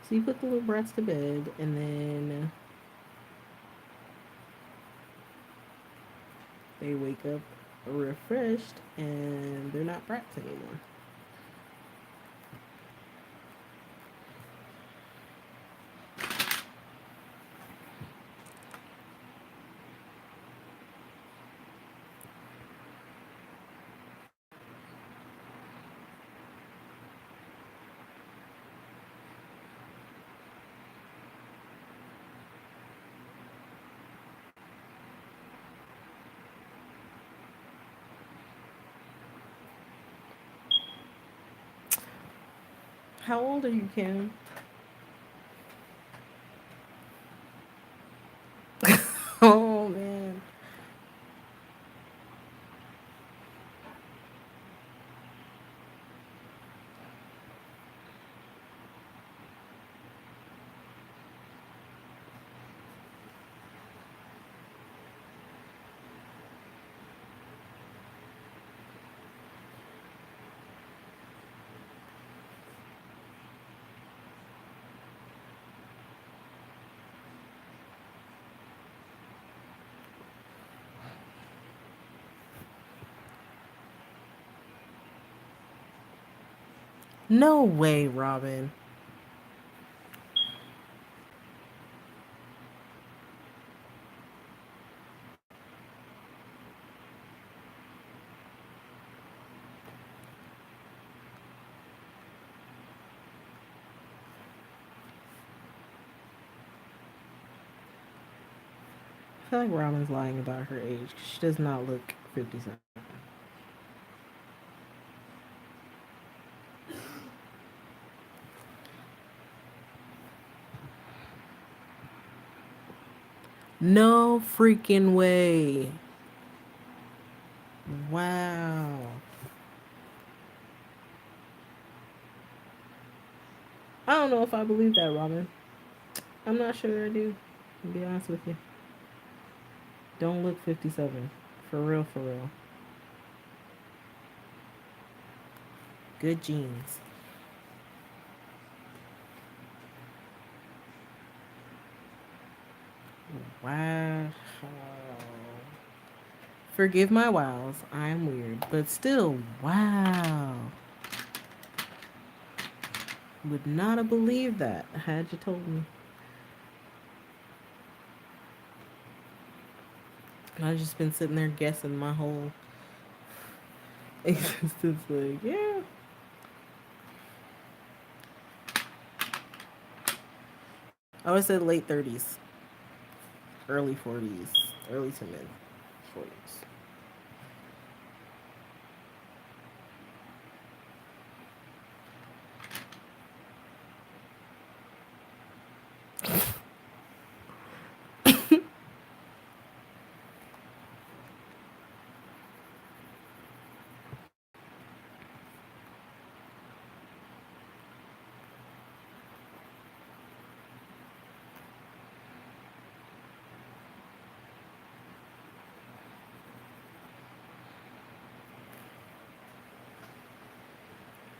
So you put the little brats to bed, and then they wake up refreshed, and they're not brats anymore. How old are you, Kim? Oh man. No way, Robin. feel like Robin's lying about her age. She does not look 57. No freaking way. Wow. I don't know if I believe that, Robin. I'm not sure I do. To be honest with you. Don't look 57. For real, for real. Good genes. Wow. Forgive my wows. I'm weird. But still, wow. Would not have believed that had you told me. I've just been sitting there guessing my whole existence. Like, yeah. I would say late 30s, early 40s, early to mid 40s.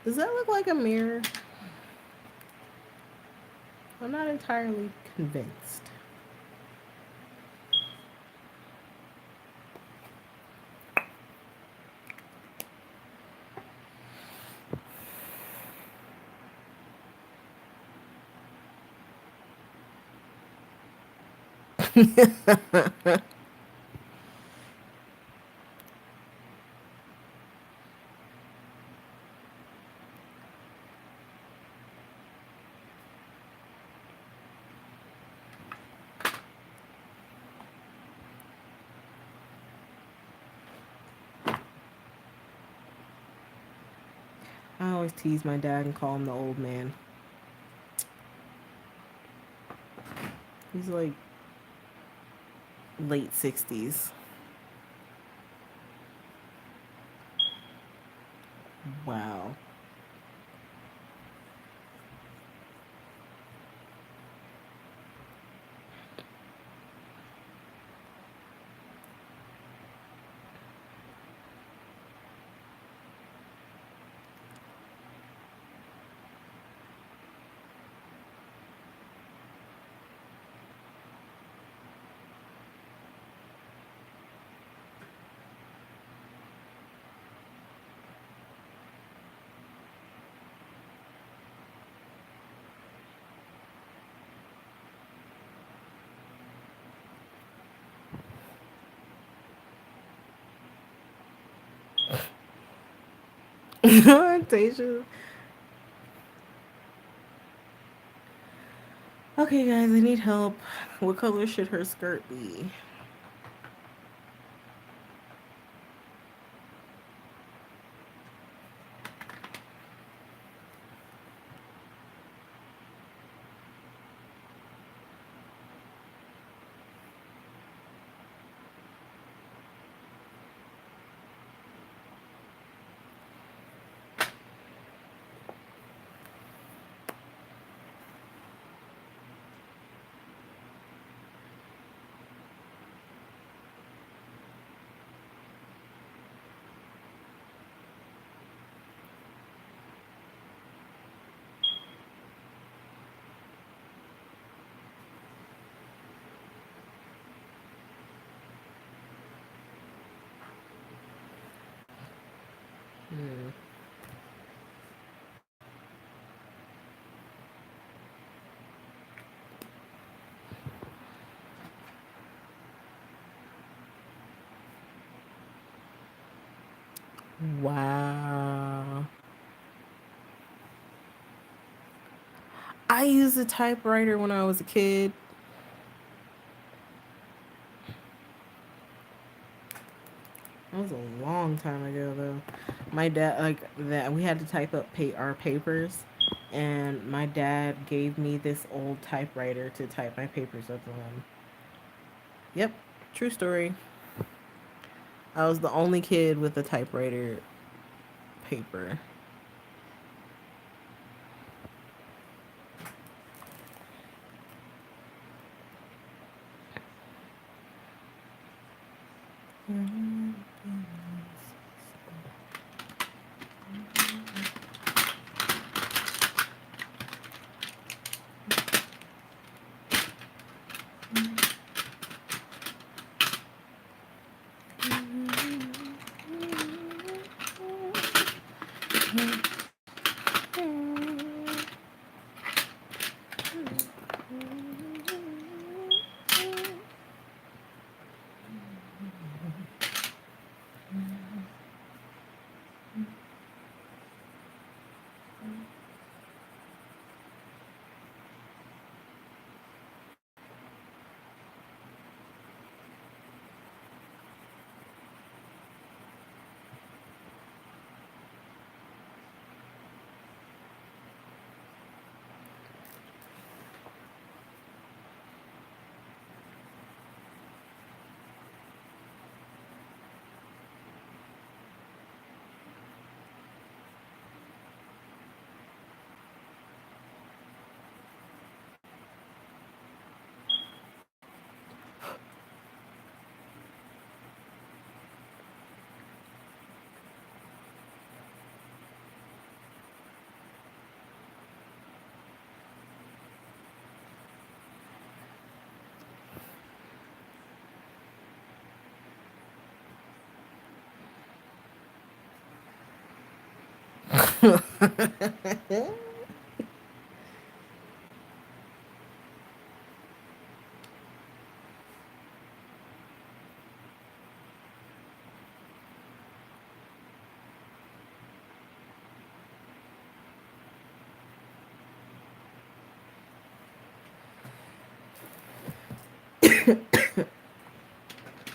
Does that look like a mirror? I'm not entirely convinced. I always tease my dad and call him the old man. He's like late 60s. Wow. Tasia. Okay, guys, I need help. What color should her skirt be? Hmm. Wow. I used a typewriter when I was a kid. long time ago though. My dad like that we had to type up our papers, and my dad gave me this old typewriter to type my papers up on. Yep, true story. I was the only kid with a typewriter paper.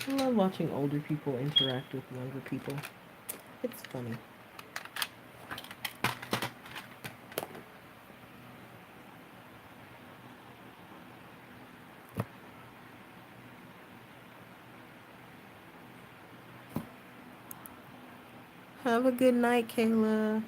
I love watching older people interact with younger people. It's funny. Have a good night, Kayla.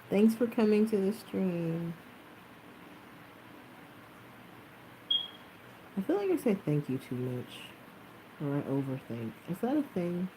Thanks for coming to the stream. I feel like I say thank you too much. Or I overthink. Is that a thing?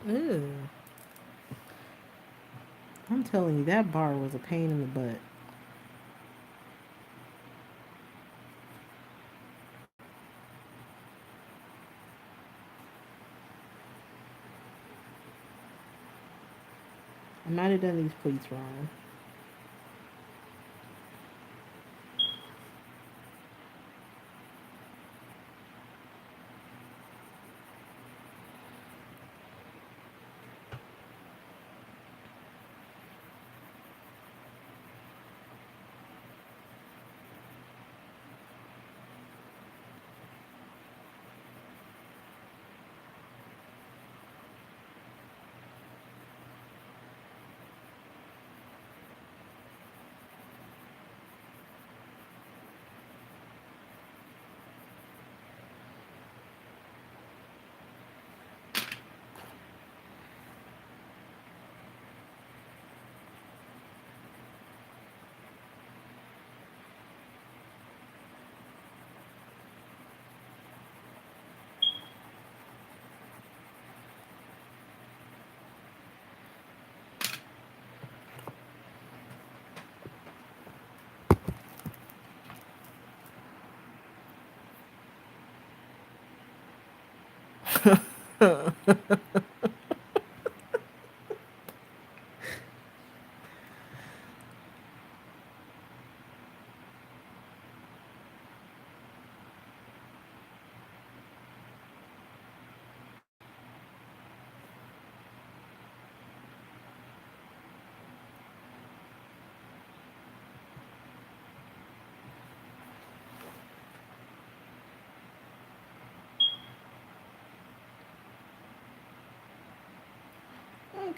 Ew. I'm telling you, that bar was a pain in the butt. I might have done these pleats wrong.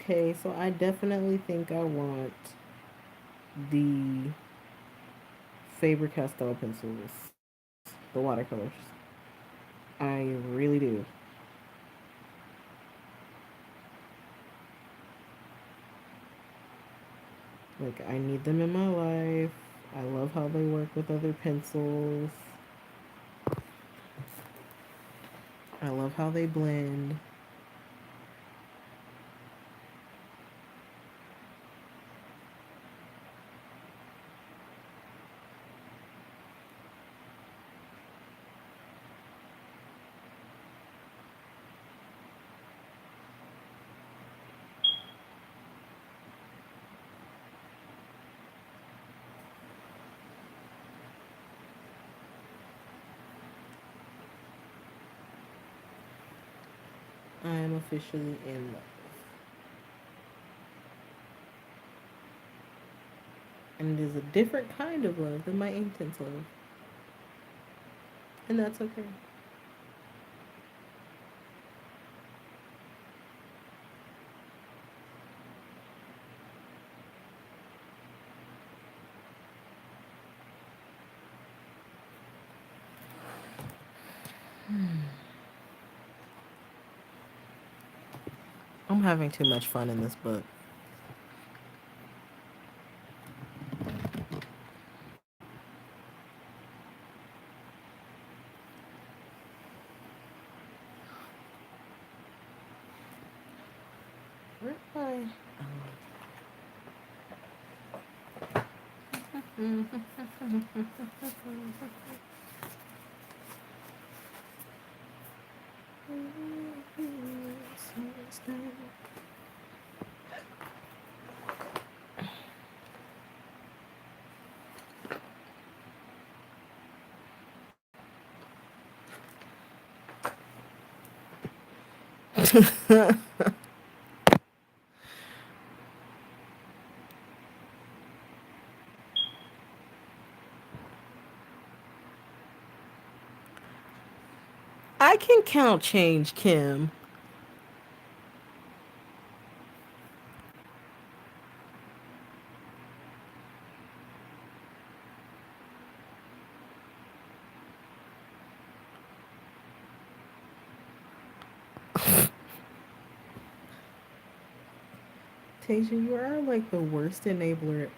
Okay, so I definitely think I want the Faber Castell pencils, the watercolors. I really do. Like, I need them in my life. I love how they work with other pencils. I love how they blend. I am officially in love. And it is a different kind of love than my intense love. And that's okay. I'm having too much fun in this book. Where am I? I can count change, Kim. Tasia, you are like the worst enabler.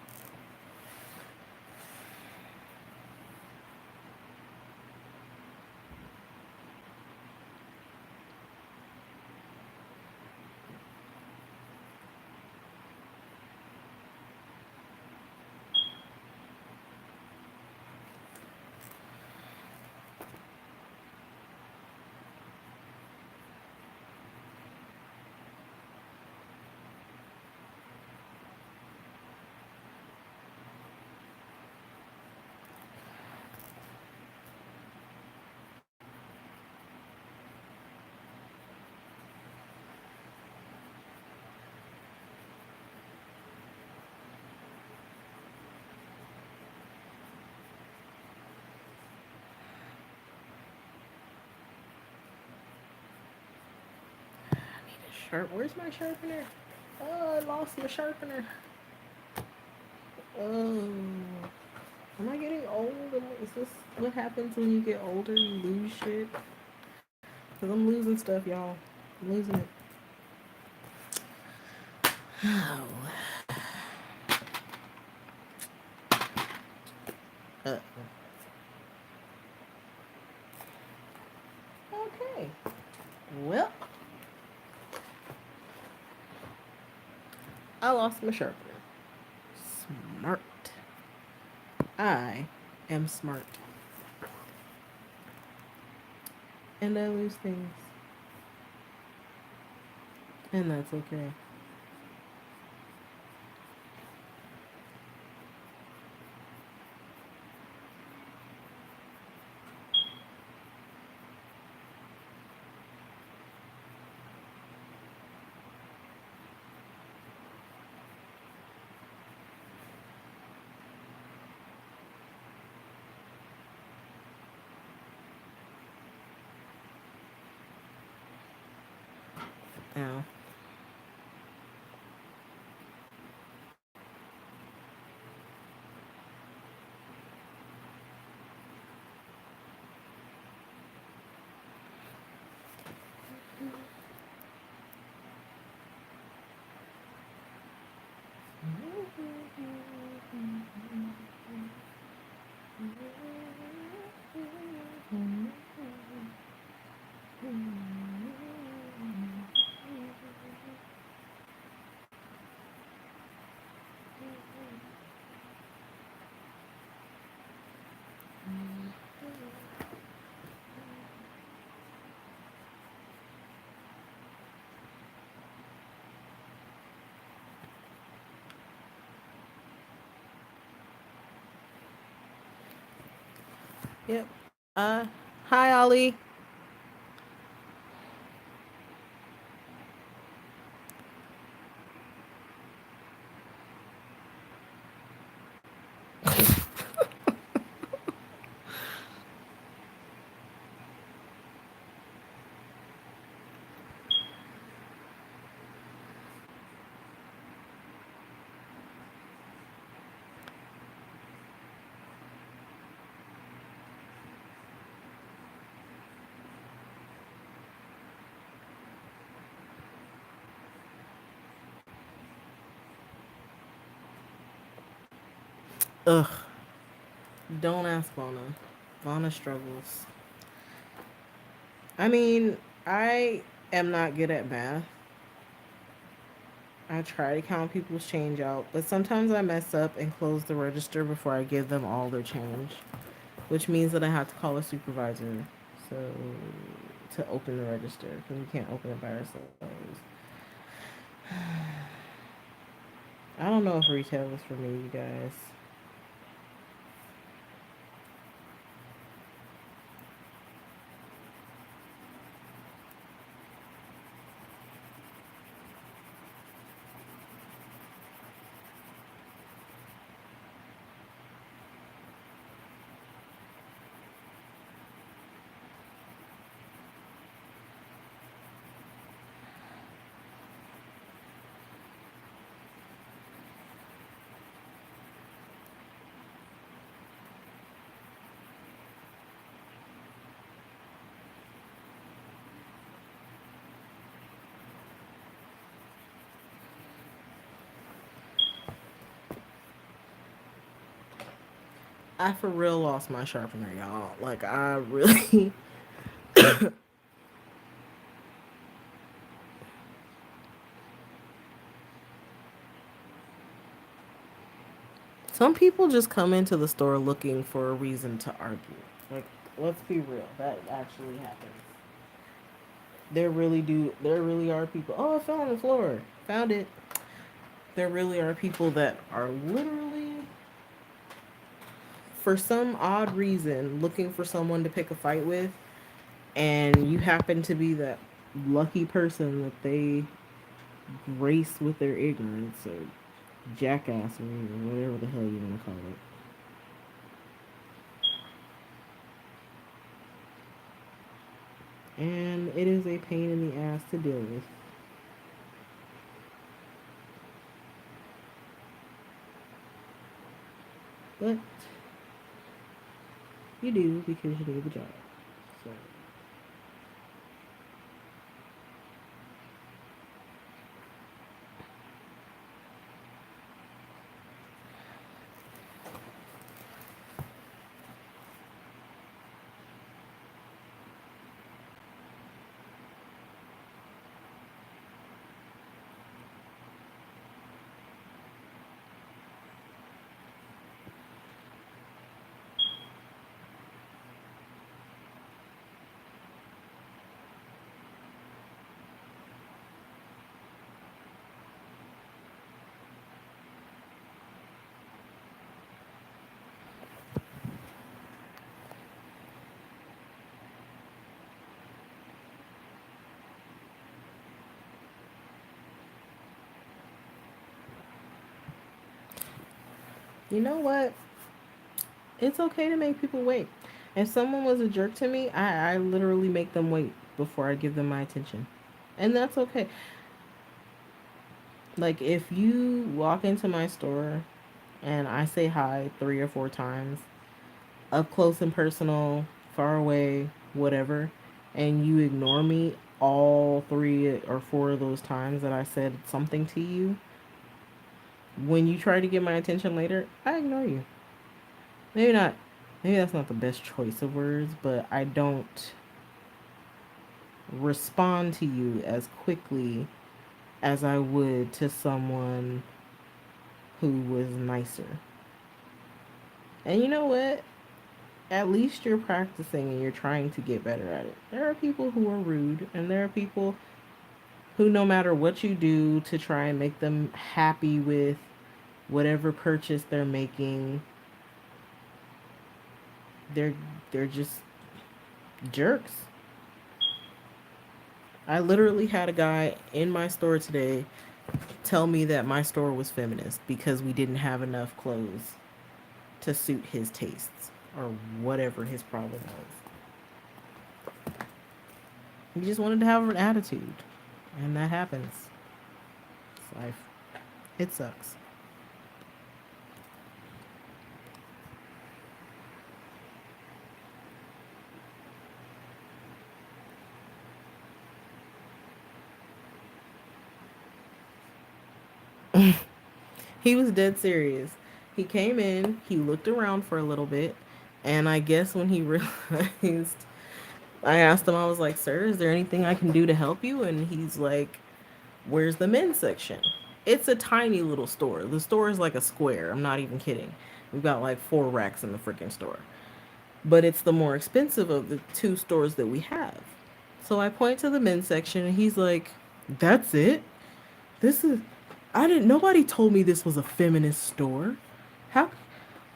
Sharp. Where's my sharpener? Oh, I lost my sharpener. Oh, am I getting old? Is this what happens when you get older? You lose shit. Cause I'm losing stuff, y'all. I'm losing it. Oh. Uh, okay. Well, I lost my sharpener. Smart. I am smart. And I lose things. And that's okay. Ow. Yep. Uh, Hi, Ollie. Ugh. Don't ask Vonna. Vonna struggles. I mean, I am not good at math. I try to count people's change out, but sometimes I mess up and close the register before I give them all their change, which means that I have to call a supervisor so to open the register because we can't open it by ourselves. I don't know if retail is for me, you guys. I for real lost my sharpener, y'all. Like I really Some people just come into the store looking for a reason to argue. Like, let's be real, that actually happens. There really are people. Oh, I fell on the floor. Found it. There really are people that are literally, for some odd reason, looking for someone to pick a fight with, and you happen to be that lucky person that they grace with their ignorance or jackassery or whatever the hell you want to call it. And it is a pain in the ass to deal with. But you do because you need the job. So You know what? It's okay to make people wait. If someone was a jerk to me, I literally make them wait before I give them my attention. And that's okay. Like, if you walk into my store and I say hi 3 or 4 times, up close and personal, far away, whatever, and you ignore me all 3 or 4 of those times that I said something to you, when you try to get my attention later, I ignore you. Maybe not, maybe that's not the best choice of words, but I don't respond to you as quickly as I would to someone who was nicer. And you know what? At least you're practicing and you're trying to get better at it. There are people who are rude, and there are people who, no matter what you do to try and make them happy with whatever purchase they're making, they're they're just jerks. I literally had a guy in my store today tell me that my store was feminist because we didn't have enough clothes to suit his tastes or whatever his problem was. He just wanted to have an attitude, and that happens. It's life. It sucks. He was dead serious. He came in, he looked around for a little bit, and I guess when he realized, I asked him, I was like, "Sir, is there anything I can do to help you?" And he's like, "Where's the men's section?" It's a tiny little store. The store is like a square. I'm not even kidding. We've got like 4 racks in the freaking store. But it's the more expensive of the 2 stores that we have. So I point to the men's section, and he's like, "That's it? This is I didn't nobody told me this was a feminist store. How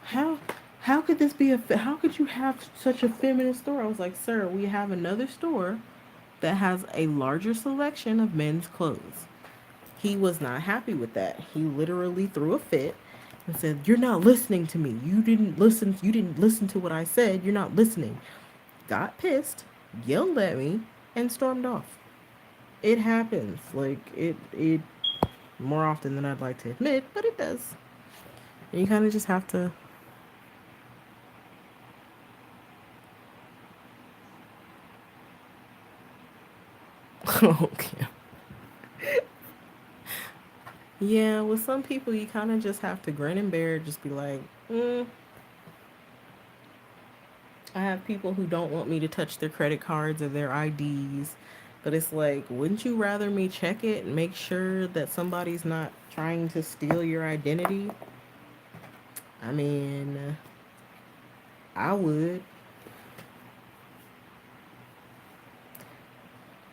how how could this be how could you have such a feminist store?" I was like, "Sir, we have another store that has a larger selection of men's clothes." He was not happy with that. He literally threw a fit and said, "You're not listening to me. You didn't listen to what I said. You're not listening." Got pissed, yelled at me, and stormed off. It happens. Like it more often than I'd like to admit, but it does. And you kind of just have to. Okay. Yeah, with some people, you kind of just have to grin and bear it. Just be like, I have people who don't want me to touch their credit cards or their IDs, but it's like, wouldn't you rather me check it and make sure that somebody's not trying to steal your identity? I mean, I would.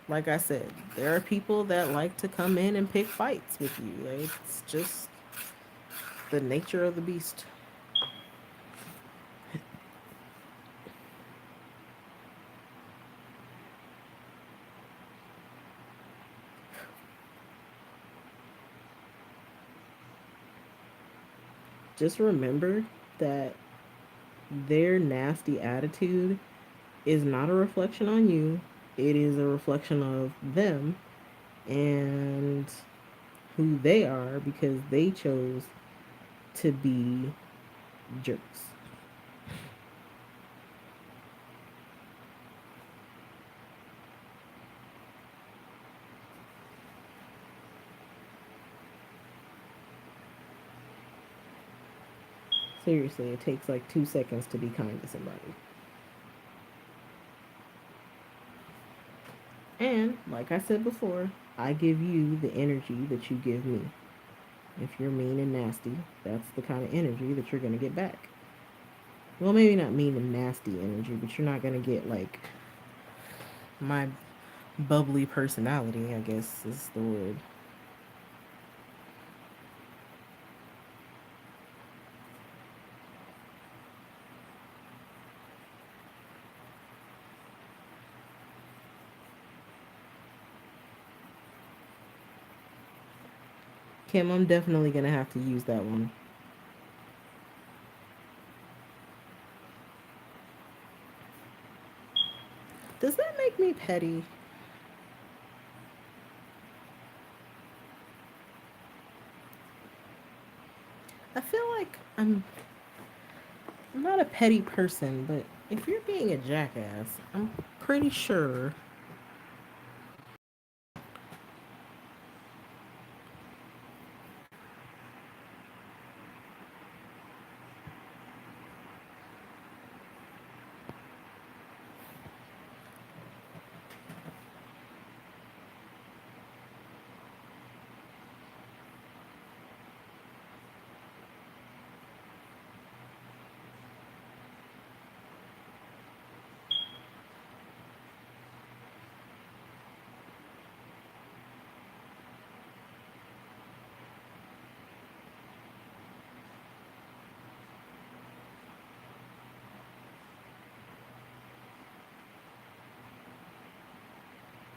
Like I said, there are people that like to come in and pick fights with you. It's just the nature of the beast. Just remember that their nasty attitude is not a reflection on you, it is a reflection of them and who they are because they chose to be jerks. Seriously, it takes like 2 seconds to be kind to somebody. And like I said before, I give you the energy that you give me. If you're mean and nasty, that's the kind of energy that you're going to get back. Well, maybe not mean and nasty energy, but you're not going to get like my bubbly personality, I guess is the word. Kim, I'm definitely going to have to use that one. Does that make me petty? I feel like I'm not a petty person, but if you're being a jackass, I'm pretty sure.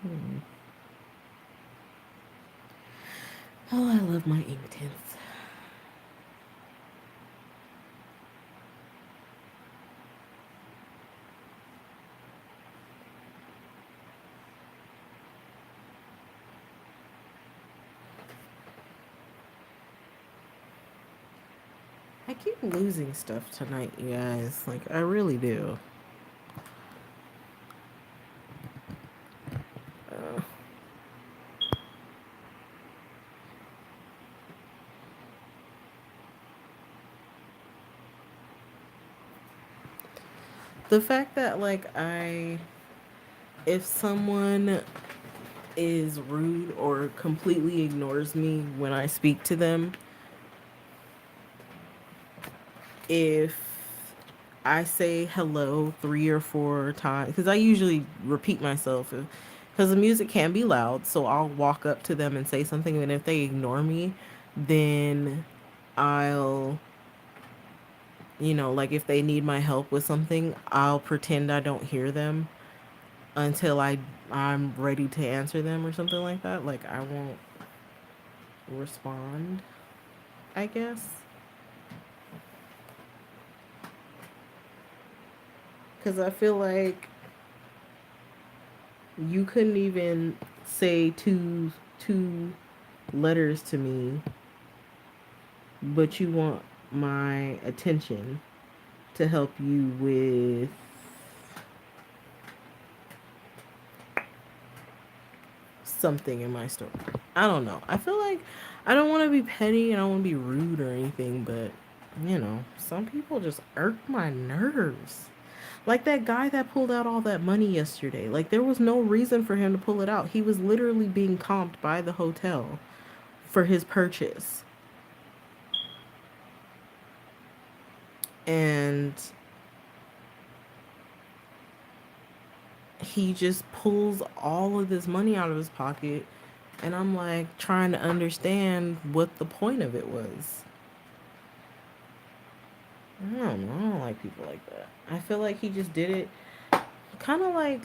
Hmm. Oh, I love my ink tints. I keep losing stuff tonight, you guys. Like, I really do. Uh, the fact that, like, if someone is rude or completely ignores me when I speak to them, if I say hello 3 or 4 times, because I usually repeat myself, because the music can be loud, so I'll walk up to them and say something, and if they ignore me, then I'll, like if they need my help with something, I'll pretend I don't hear them until I'm ready to answer them or something like that. Like I won't respond, I guess. Cuz I feel like you couldn't even say two letters to me, but you want my attention to help you with something in my story. I don't know. I feel like I don't want to be petty and I don't want to be rude or anything, but some people just irk my nerves. Like that guy that pulled out all that money yesterday. Like there was no reason for him to pull it out. He was literally being comped by the hotel for his purchase. And he just pulls all of this money out of his pocket, and I'm like trying to understand what the point of it was. I don't know. I don't like people like that. I feel like he just did it kind of like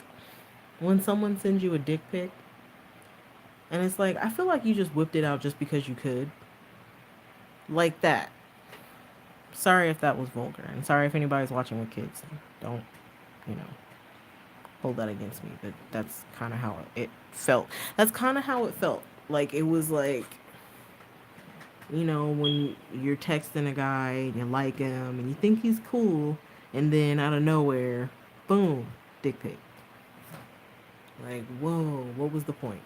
when someone sends you a dick pic, and it's like I feel like you just whipped it out just because you could. Like that. Sorry if that was vulgar, and sorry if anybody's watching with kids. Don't, you know, hold that against me. But that's kind of how it felt. That's kind of how it felt. Like it was like, when you're texting a guy and you like him and you think he's cool, and then out of nowhere, boom, dick pic. Like, whoa, what was the point?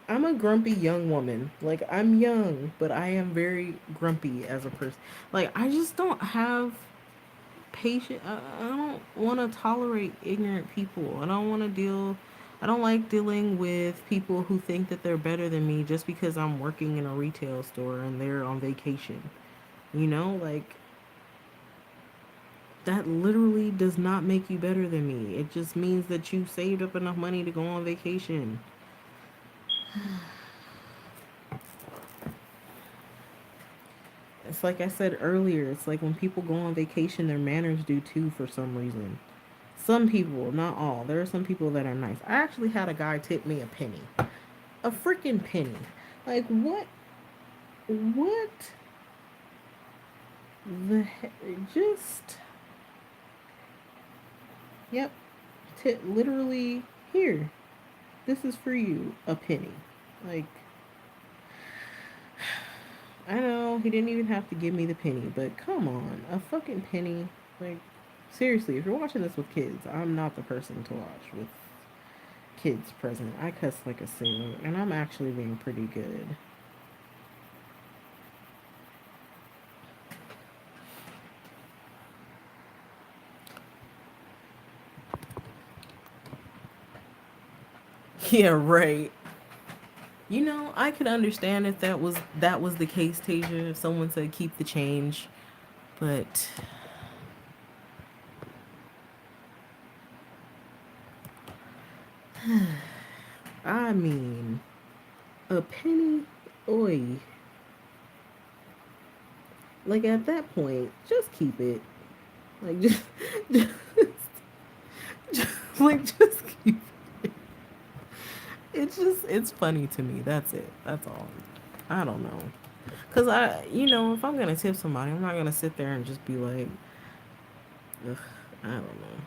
I'm a grumpy young woman. Like, I'm young, but I am very grumpy as a person. Like, I just don't have patience. I don't want to tolerate ignorant people. I don't like dealing with people who think that they're better than me just because I'm working in a retail store and they're on vacation. Like, that literally does not make you better than me. It just means that you saved up enough money to go on vacation. It's like I said earlier, it's like when people go on vacation, their manners do too for some reason. Some people, not all. There are some people that are nice. I actually had a guy tip me a penny. A freaking penny. Like, what? What the heck? Just, yep. Literally, here. This is for you. A penny. Like, I know he didn't even have to give me the penny, but come on. A fucking penny. Like, seriously, if you're watching this with kids, I'm not the person to watch with kids present. I cuss like a sailor, and I'm actually being pretty good. Yeah, right. You know, I could understand if that was the case, Tasia. If someone said keep the change, but I mean, a penny, oi. Like at that point, just keep it. Like just, just keep it. It's funny to me. That's it. That's all. I don't know. Cause if I'm gonna tip somebody, I'm not gonna sit there and just be like, ugh, I don't know.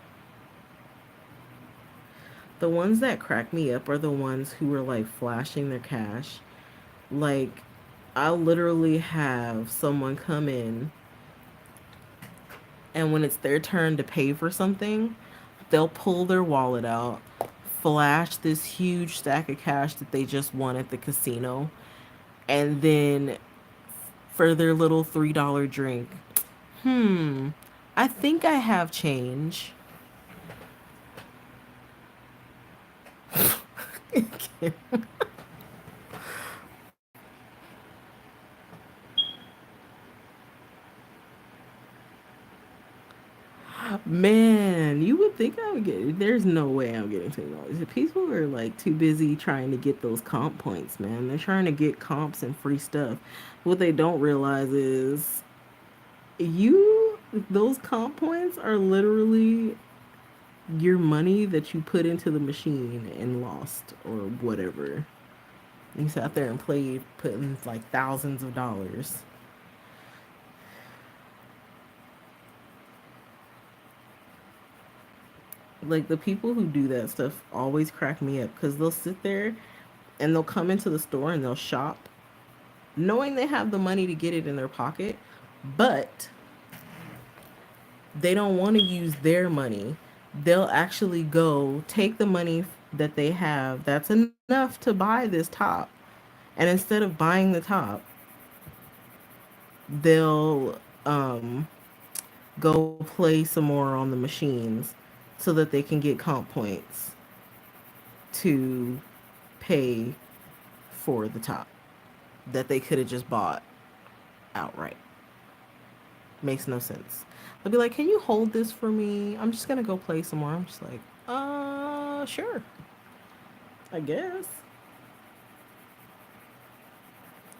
The ones that crack me up are the ones who are like flashing their cash. Like, I'll literally have someone come in, and when it's their turn to pay for something, they'll pull their wallet out, flash this huge stack of cash that they just won at the casino, and then for their little $3 drink, I think I have change. Man, you would think I would get. There's no way I'm getting $20. People are like too busy trying to get those comp points, man. They're trying to get comps and free stuff. What they don't realize is those comp points are literally your money that you put into the machine and lost or whatever. You sat there and played, putting like thousands of dollars. Like the people who do that stuff always crack me up because they'll sit there and they'll come into the store and they'll shop knowing they have the money to get it in their pocket, but they don't want to use their money. They'll actually go take the money that they have that's enough to buy this top, and instead of buying the top, they'll go play some more on the machines so that they can get comp points to pay for the top that they could have just bought outright. Makes no sense. They'll be like, "Can you hold this for me? I'm just gonna go play some more." I'm just like, sure, I guess.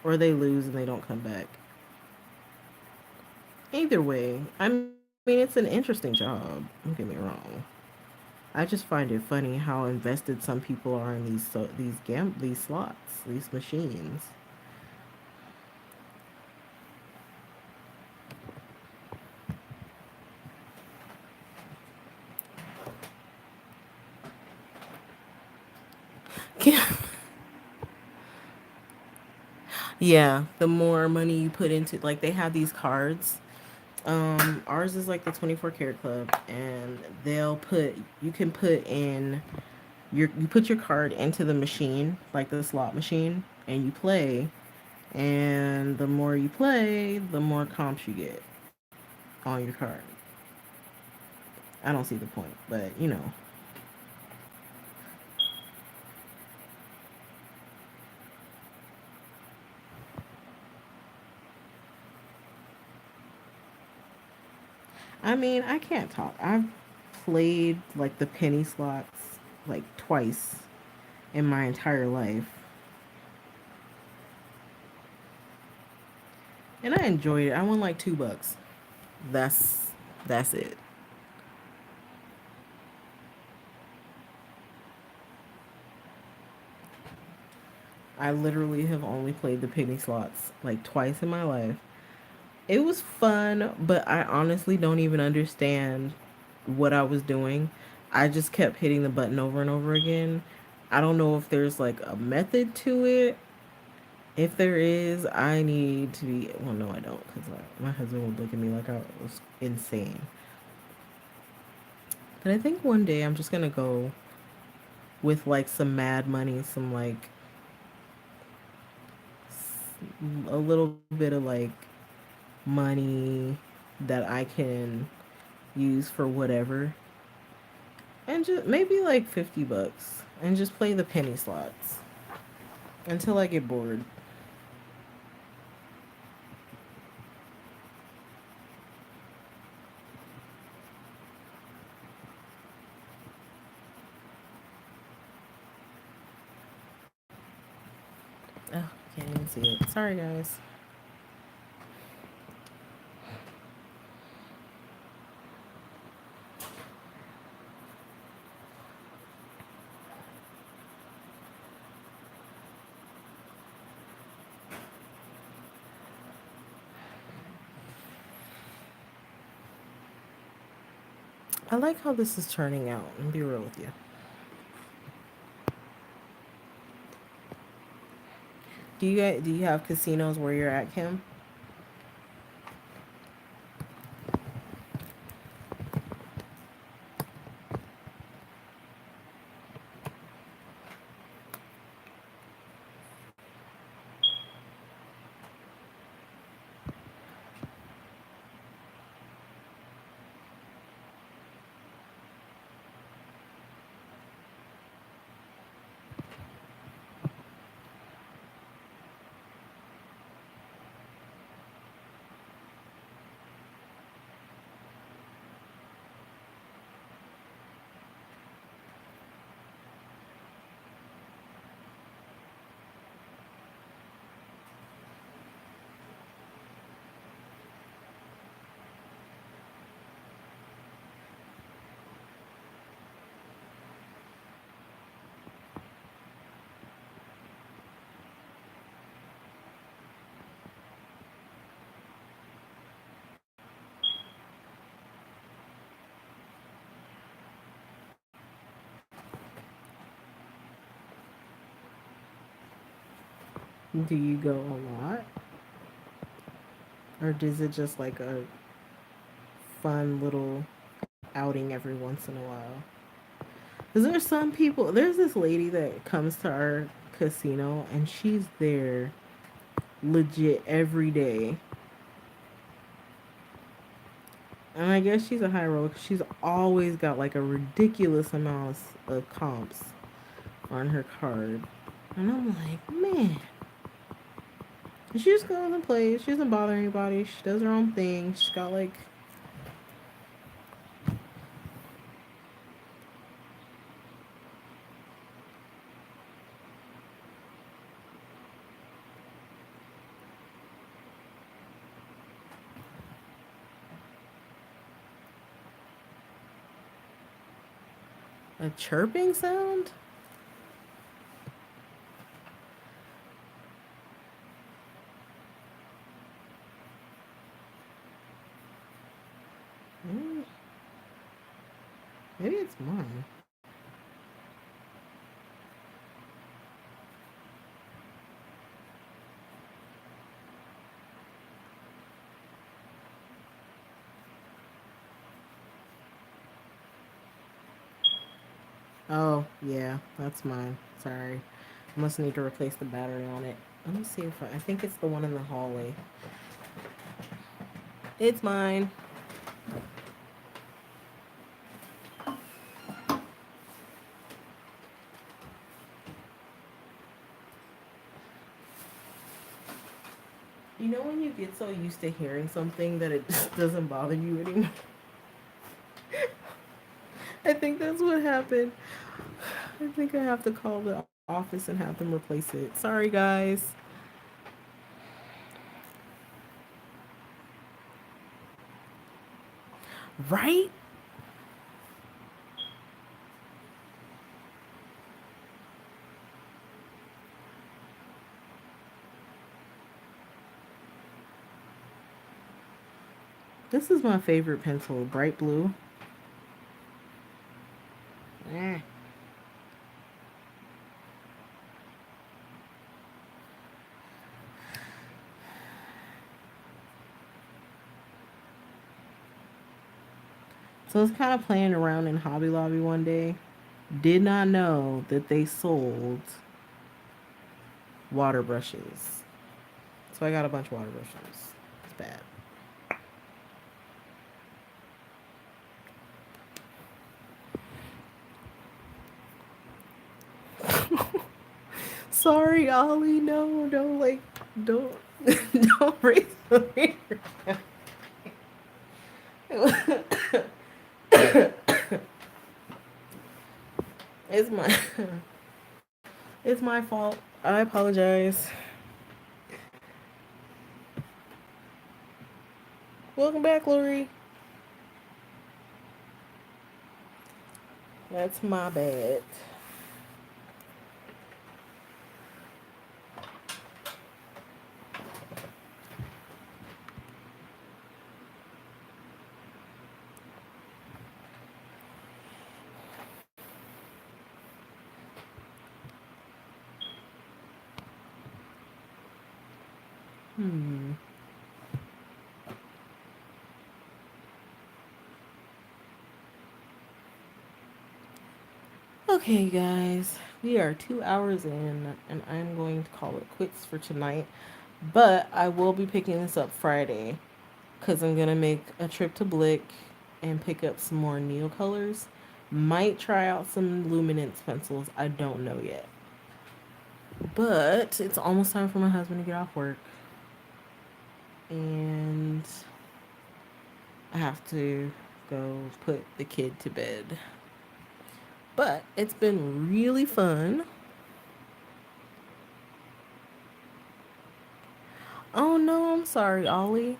Or they lose and they don't come back. Either way, I mean, it's an interesting job. Don't get me wrong. I just find it funny how invested some people are in these slots, these machines. Yeah, the more money you put into, like, they have these cards. Ours is like the 24 karat club, and you can put in you put your card into the machine, like the slot machine, and you play. And the more you play, the more comps you get on your card. I don't see the point, but I mean, I can't talk. I've played like the penny slots like twice in my entire life, and I enjoyed it. I won like $2. That's it. I literally have only played the penny slots like twice in my life. It was fun, but I honestly don't even understand what I was doing. I just kept hitting the button over and over again. I don't know if there's like a method to it. If there is, I need to be. Well, no, I don't, because my husband would look at me like I was insane. But I think one day I'm just gonna go with like some mad money, some like a little bit of like money that I can use for whatever, and just maybe like $50, and just play the penny slots until I get bored. Oh, can't even see it. Sorry, guys. I like how this is turning out. I'll be real with you. Do you have casinos where you're at, Kim? Do you go a lot? Or is it just like a fun little outing every once in a while? Because there's some people, there's this lady that comes to our casino and she's there legit every day. And I guess she's a high roller 'cause she's always got like a ridiculous amount of comps on her card. And I'm like, man. And she just goes and plays. She doesn't bother anybody. She does her own thing. She's got like a chirping sound. Mm, maybe it's mine. Oh, yeah, that's mine. Sorry. I must need to replace the battery on it. Let me see if I think it's the one in the hallway. It's mine. You know when you get so used to hearing something that it just doesn't bother you anymore? I think that's what happened. I think I have to call the office and have them replace it. Sorry, guys. Right? This is my favorite pencil, bright blue. Eh. So I was kind of playing around in Hobby Lobby one day. Did not know that they sold water brushes. So I got a bunch of water brushes. It's bad. Sorry, Ollie. No, don't don't, don't raise the finger. It's my, it's my fault. I apologize. Welcome back, Lori. That's my bad. Hmm. Okay, guys, we are 2 hours in, and I'm going to call it quits for tonight. But I will be picking this up Friday because I'm gonna make a trip to Blick and pick up some more Neocolors. Might try out some Luminance pencils. I don't know yet. But it's almost time for my husband to get off work, and I have to go put the kid to bed. But it's been really fun. Oh no, I'm sorry, Ollie.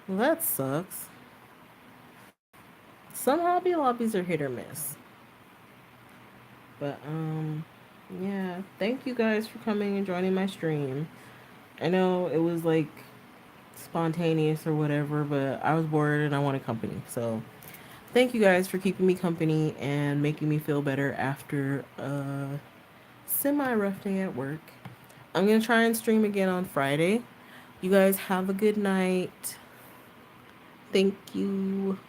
Well, that sucks. Some hobby lobbies are hit or miss. But yeah, thank you guys for coming and joining my stream. I know it was like spontaneous or whatever, but I was bored and I wanted company. So thank you guys for keeping me company and making me feel better after a semi rough day at work. I'm gonna try and stream again on Friday. You guys have a good night. Thank you.